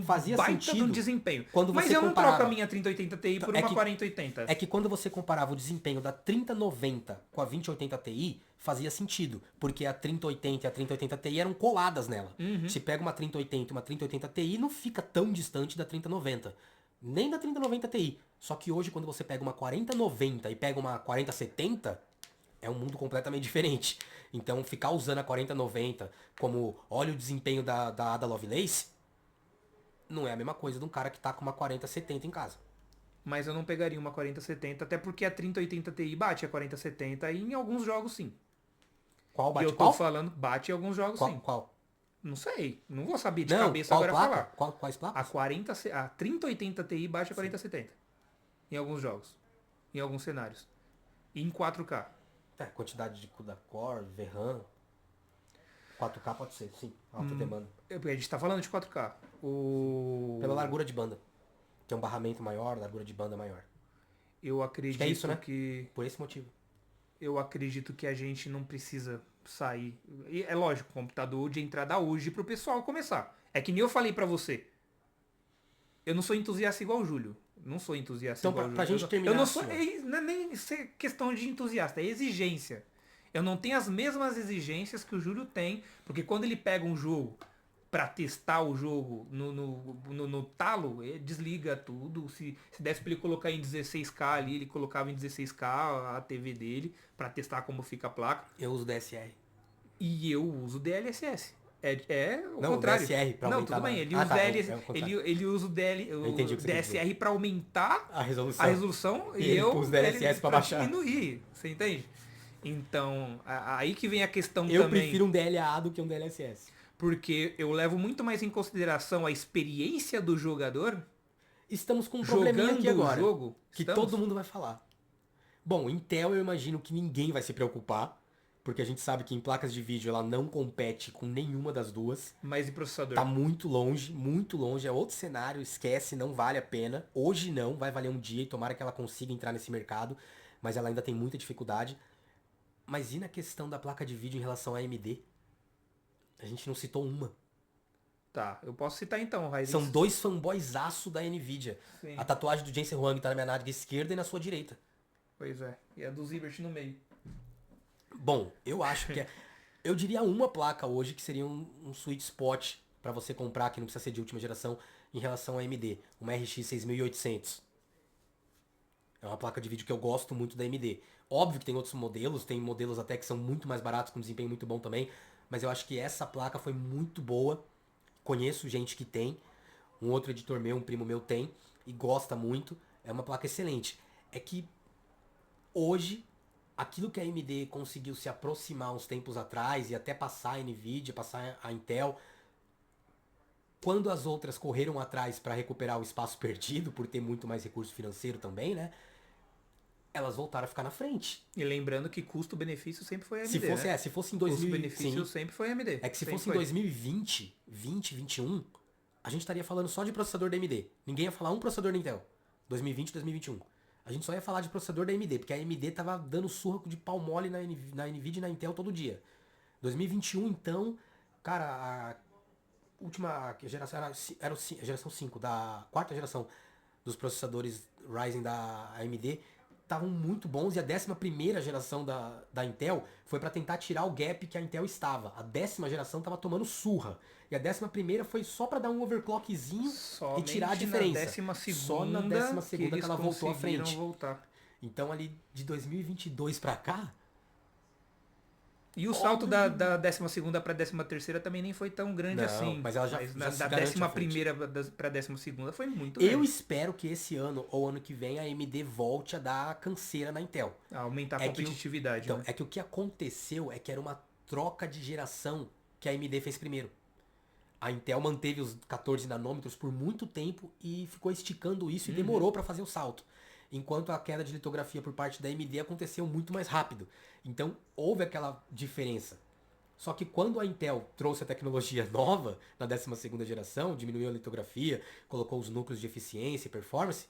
fazia baita de um sentido desempenho. quando Mas você eu não comparava. troco a minha 3080 Ti por É uma que- 4080. É que quando você comparava o desempenho da 3090 com a 2080 Ti, fazia sentido. Porque a 3080 e a 3080 Ti eram coladas nela. Se pega uma 3080 e uma 3080 Ti, não fica tão distante da 3090. Nem da 3090 Ti. Só que hoje, quando você pega uma 4090 e pega uma 4070, é um mundo completamente diferente. Então, ficar usando a 4090 como olha o desempenho da Ada Lovelace, não é a mesma coisa de um cara que tá com uma 4070 em casa. Mas eu não pegaria uma 4070, até porque a 3080 Ti bate a 4070 e em alguns jogos sim. Qual E bate eu tô qual? falando, bate em alguns jogos sim. Qual? Não sei, não vou saber de Não, cabeça qual agora placa? falar. Quais A placas? a 3080 Ti bate a 4070. Em alguns jogos. Em alguns cenários. E em 4K. É, quantidade de CUDA Core, VRAM. 4K pode ser, sim. Alta demanda. A gente tá falando de 4K. Pela largura de banda. Tem um barramento maior, largura de banda maior. Eu acredito isso, né? que Por esse motivo. eu acredito que a gente não precisa sair. E é lógico, computador de entrada hoje pro pessoal começar. É que nem eu falei pra você. Eu não sou entusiasta igual o Júlio. Não sou entusiasta Então, igual o pra Júlio. gente terminar Eu não assim, sou. ó. Não é nem questão de entusiasta, é exigência. Eu não tenho as mesmas exigências que o Júlio tem, porque quando ele pega um jogo pra testar o jogo no talo, ele desliga tudo. Se desse pra ele colocar em 16K ali, ele colocava em 16K a TV dele pra testar como fica a placa. Eu uso DSR. E eu uso DLSS. É o Não, contrário. DSR pra não, aumentar tudo bem. na- Ele Ah, usa, tá, DL, é o contrário. ele usa o, DL, Eu entendi o o que você quis DSR pra aumentar A resolução. a resolução E e ele eu pôs DLSS pra baixar. diminuir. Você entende? Então, aí que vem a questão Eu também. prefiro um DLA do que um DLSS. Porque eu levo muito mais em consideração a experiência do jogador Estamos com um probleminha jogando aqui agora. o jogo. Que Estamos? todo mundo vai falar. Bom, Intel eu imagino que ninguém vai se preocupar. Porque a gente sabe que em placas de vídeo ela não compete com nenhuma das duas. Mas e processador? Tá muito longe. É outro cenário, esquece, não vale a pena. Hoje não, vai valer um dia e tomara que ela consiga entrar nesse mercado. Mas ela ainda tem muita dificuldade. Mas e na questão da placa de vídeo em relação à AMD? A gente não citou uma. Tá, eu posso citar então, Ryzen. São dois fanboysaço da Nvidia. Sim. A tatuagem do Jensen Huang tá na minha nádega esquerda e na sua direita. Pois é. E a do Zibert no meio. Bom, eu acho que eu diria uma placa hoje que seria um sweet spot pra você comprar, que não precisa ser de última geração, em relação à AMD. Uma RX 6800. É uma placa de vídeo que eu gosto muito da AMD. Óbvio que tem outros modelos, tem modelos até que são muito mais baratos, com desempenho muito bom também. Mas eu acho que essa placa foi muito boa. Conheço gente que tem. Um outro editor meu, um primo meu tem. E gosta muito. É uma placa excelente. É que hoje, aquilo que a AMD conseguiu se aproximar uns tempos atrás e até passar a Nvidia, passar a Intel, quando as outras correram atrás para recuperar o espaço perdido, por ter muito mais recurso financeiro também, né? Elas voltaram a ficar na frente. E lembrando que custo-benefício sempre foi AMD, Se fosse, né? se fosse em 2000, Custo-benefício sim. sempre foi AMD. É que se Sempre fosse em foi. 2020, 2021, a gente estaria falando só de processador da AMD. Ninguém ia falar um processador da Intel. 2020, 2021. A gente só ia falar de processador da AMD, porque a AMD tava dando surra de pau mole na Nvidia e na Intel todo dia. 2021, então, cara, a última geração era a geração 5, da quarta geração dos processadores Ryzen da AMD, estavam muito bons, e a 11ª geração da Intel foi para tentar tirar o gap que a Intel estava. A 10ª geração tava tomando surra. E a 11ª foi só para dar um overclockzinho e tirar a diferença. Só na 12ª que ela voltou à frente. Voltar. Então ali de 2022 para cá, E o salto da 12ª pra 13ª também nem foi tão grande Não, assim. mas ela já se da garante à frente. 11ª pra 12ª foi muito eu grande. espero que esse ano ou ano que vem a AMD volte a dar canseira na Intel. Aumentar a É que competitividade. Então, né? é que o que aconteceu é que era uma troca de geração que a AMD fez primeiro. A Intel manteve os 14 nanômetros por muito tempo e ficou esticando isso e demorou para fazer o salto. Enquanto a queda de litografia por parte da AMD aconteceu muito mais rápido. Então, houve aquela diferença. Só que quando a Intel trouxe a tecnologia nova, na 12ª geração, diminuiu a litografia, colocou os núcleos de eficiência e performance,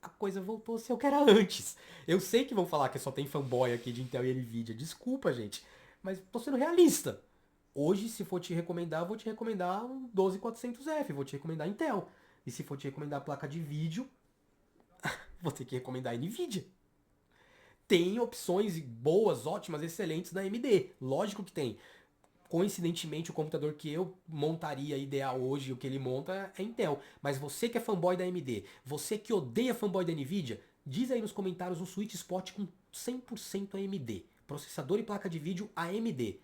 a coisa voltou a ser o que era antes. Eu sei que vão falar que só tem fanboy aqui de Intel e Nvidia. Desculpa, gente. Mas tô sendo realista. Hoje, se for te recomendar, eu vou te recomendar um 12400F, vou te recomendar Intel. E se for te recomendar a placa de vídeo, vou ter que recomendar a Nvidia. Tem opções boas, ótimas, excelentes da AMD. Lógico que tem. Coincidentemente, o computador que eu montaria ideal hoje, o que ele monta, é Intel. Mas você que é fanboy da AMD, você que odeia fanboy da Nvidia, diz aí nos comentários um sweet spot com 100% AMD. Processador e placa de vídeo AMD.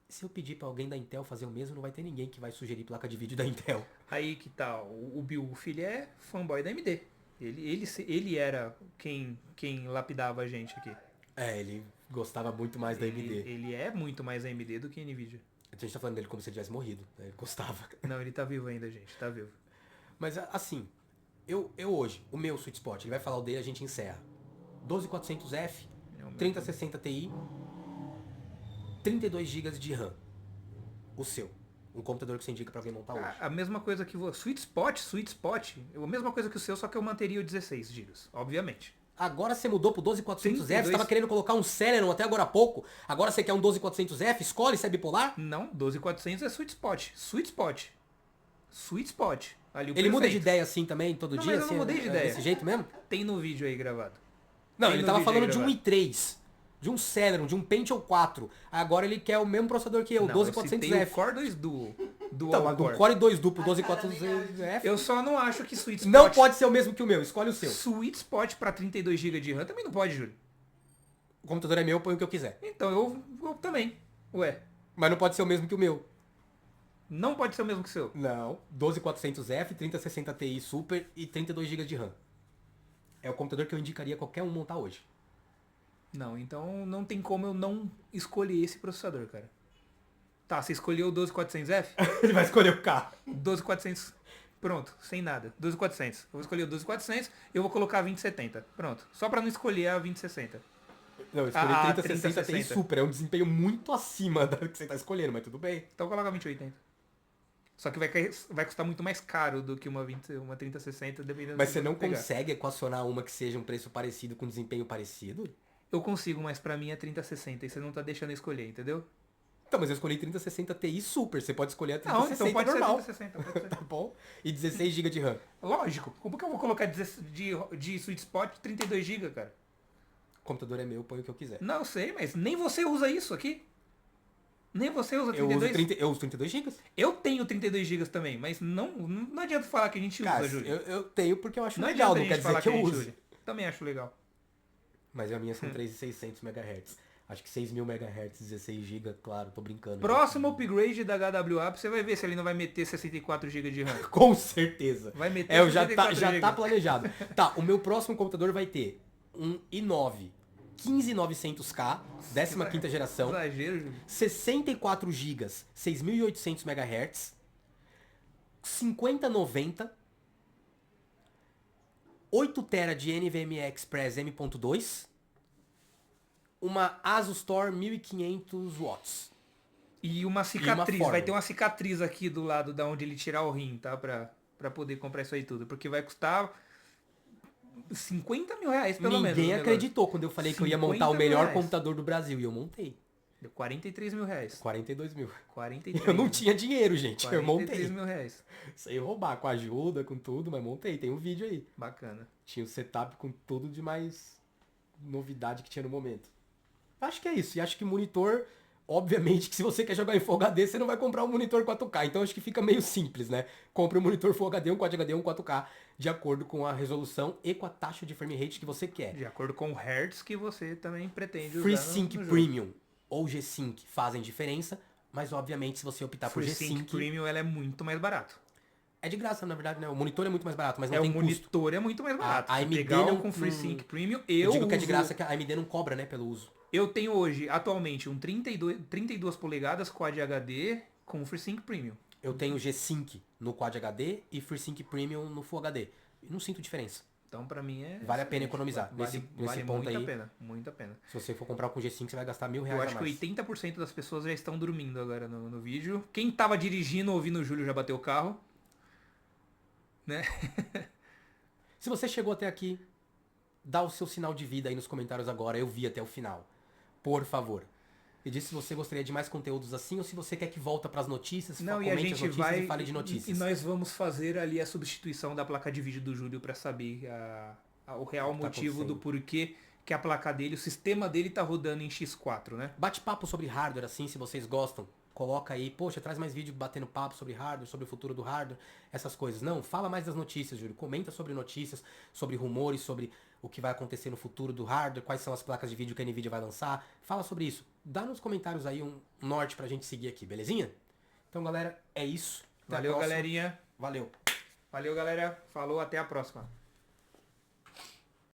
Se eu pedir pra alguém da Intel fazer o mesmo, não vai ter ninguém que vai sugerir placa de vídeo da Intel. Aí que tá, o Bill, ele é fanboy da AMD. Ele era quem lapidava a gente aqui. É, ele gostava muito mais da AMD. Ele é muito mais AMD do que Nvidia. A gente tá falando dele como se ele tivesse morrido, né? Ele gostava. Não, ele tá vivo ainda, gente. Tá vivo. Mas assim, eu hoje, o meu sweet spot, ele vai falar o dele, a gente encerra. 12400F, 3060 Ti, 32 GB de RAM. O seu. Um computador que você indica pra alguém montar hoje. A mesma coisa que você. Sweet spot. A mesma coisa que o seu, só que eu manteria o 16 GB, obviamente. Agora você mudou pro 12400F, 32. você tava querendo colocar um Celeron até agora há pouco. Agora você quer um 12400F, escolhe se é bipolar. Não, 12400 é sweet spot. Sweet spot. Ali o Ele muda de perfeito. ideia assim também, todo Não, dia? mas eu não assim, mudei de ideia. Desse jeito mesmo? Tem no vídeo aí gravado. Não, Tem ele no tava vídeo aí falando de um gravado. i3. de um Celeron, de um Pentium 4. Agora ele quer o mesmo processador que eu, Não, 12400F. eu citei o Core 2 Duo. Então, mas do Core 2 duplo 12400F. Eu só não acho que Sweet Spot... Não pode ser o mesmo que o meu, escolhe o seu. Sweet Spot pra 32 GB de RAM também não pode, Júlio. O computador é meu, eu ponho o que eu quiser. Então eu também. Ué, Mas não pode ser o mesmo que o meu. não pode ser o mesmo que o seu. Não. 12400F, 3060 Ti Super e 32 GB de RAM. É o computador que eu indicaria qualquer um montar hoje. Não, então não tem como eu não escolher esse processador, cara. Tá, você escolheu o 12400F? Ele vai escolher o carro. 12400. Pronto, sem nada. 12400. Eu vou escolher o 12400 e eu vou colocar a 2070. Pronto. Só pra não escolher a 2060. Não, eu escolhi Ah, 3060 Ti 3060. Super. É um desempenho muito acima da que você tá escolhendo, mas tudo bem. Então coloca a 2080. Só que vai custar muito mais caro do que uma 3060, dependendo Mas do você que não pegar. consegue equacionar uma que seja um preço parecido com desempenho parecido? Eu consigo, mas pra mim é 3060 e você não tá deixando eu escolher, entendeu? Então, mas eu escolhi 3060 Ti Super. Você pode escolher a Não, 3060 então pode normal. ser 3060. Pode ser. Tá bom? E 16 GB de RAM. Lógico. Como que eu vou colocar de Sweet Spot 32 GB, cara? O computador é meu, eu ponho o que eu quiser. Não, eu sei, mas nem você usa isso aqui. Nem você usa Eu 32? uso 32 GB. Eu tenho 32 GB também, mas não adianta falar que a gente Cara, usa, Júlio. eu tenho porque eu acho Não legal, adianta não a quer gente dizer falar que eu a gente use. usa. Também acho legal. Mas a minha são 3.600 MHz. Acho que 6.000 MHz, 16 GB, claro, tô brincando. Próximo upgrade da HWA, você vai ver se ele não vai meter 64 GB de RAM. Com certeza. Vai meter É, já 64 tá GB. planejado. Tá, o meu próximo computador vai ter um i9 15900K, 15ª geração, Exagero, Júlio. 64 GB, 6.800 MHz, 5090, 8 TB de NVMe Express M.2, uma Asus Tor 1500 watts. E uma cicatriz, forma. vai ter uma cicatriz aqui do lado da onde ele tirar o rim, tá? Pra poder comprar isso aí tudo. Porque vai custar 50 mil reais pelo menos. Ninguém o negócio. acreditou quando eu falei que eu ia montar o 50 melhor mil computador do Brasil. E eu montei. Deu 43 mil reais. 42 mil. 43. Eu não tinha dinheiro, gente. Eu 43 montei. mil reais. Sei roubar com ajuda, com tudo, mas montei. Tem um vídeo aí. Bacana. Tinha o setup com tudo de mais novidade que tinha no momento. Acho que é isso. E acho que monitor, obviamente, que se você quer jogar em Full HD, você não vai comprar um monitor 4K. Então acho que fica meio simples, né? Compre um monitor Full HD, um Quad HD, um 4K, de acordo com a resolução e com a taxa de frame rate que você quer. De acordo com o Hertz que você também pretende FreeSync usar no jogo. Premium ou G-Sync fazem diferença, mas obviamente se você optar por FreeSync G-Sync, Premium ela é muito mais barato. é de graça, na verdade, né? O monitor é muito mais barato, mas não O tem custo. monitor é muito mais barato. A Se AMD pegar não- com FreeSync Premium, Eu eu digo que é de uso- graça que a AMD não cobra, né, pelo uso. Eu tenho hoje, atualmente, um 32 polegadas Quad HD com FreeSync Premium. Eu tenho G-Sync no Quad HD e FreeSync Premium no Full HD. E não sinto diferença. Então, pra mim, é... Vale a pena excelente. economizar. Nesse Vale ponto muito aí, a pena. Muito a pena. se você for comprar com G-Sync, você vai gastar R$1.000 Eu a acho que mais. 80% das pessoas já estão dormindo agora no vídeo. Quem tava dirigindo, ouvindo o Júlio, já bateu o carro. Né? Se você chegou até aqui, dá o seu sinal de vida aí nos comentários agora. Eu vi até o final. Por favor. E diz se você gostaria de mais conteúdos assim ou se você quer que volta pras notícias, Não, e comente a as gente notícias vai... e fale de notícias. E nós vamos fazer ali a substituição da placa de vídeo do Júlio pra saber o real O que tá motivo do acontecendo. porquê que a placa dele, o sistema dele tá rodando em X4, né? Bate-papo sobre hardware, assim, se vocês gostam. Coloca aí, poxa, traz mais vídeo batendo papo sobre hardware, sobre o futuro do hardware, essas coisas. Não, fala mais das notícias, Júlio. Comenta sobre notícias, sobre rumores, sobre o que vai acontecer no futuro do hardware, quais são as placas de vídeo que a Nvidia vai lançar. Fala sobre isso. Dá nos comentários aí um norte pra gente seguir aqui, belezinha? Então, galera, é isso. Até a Valeu, próxima. galerinha. Valeu. Valeu, galera. Falou, até a próxima.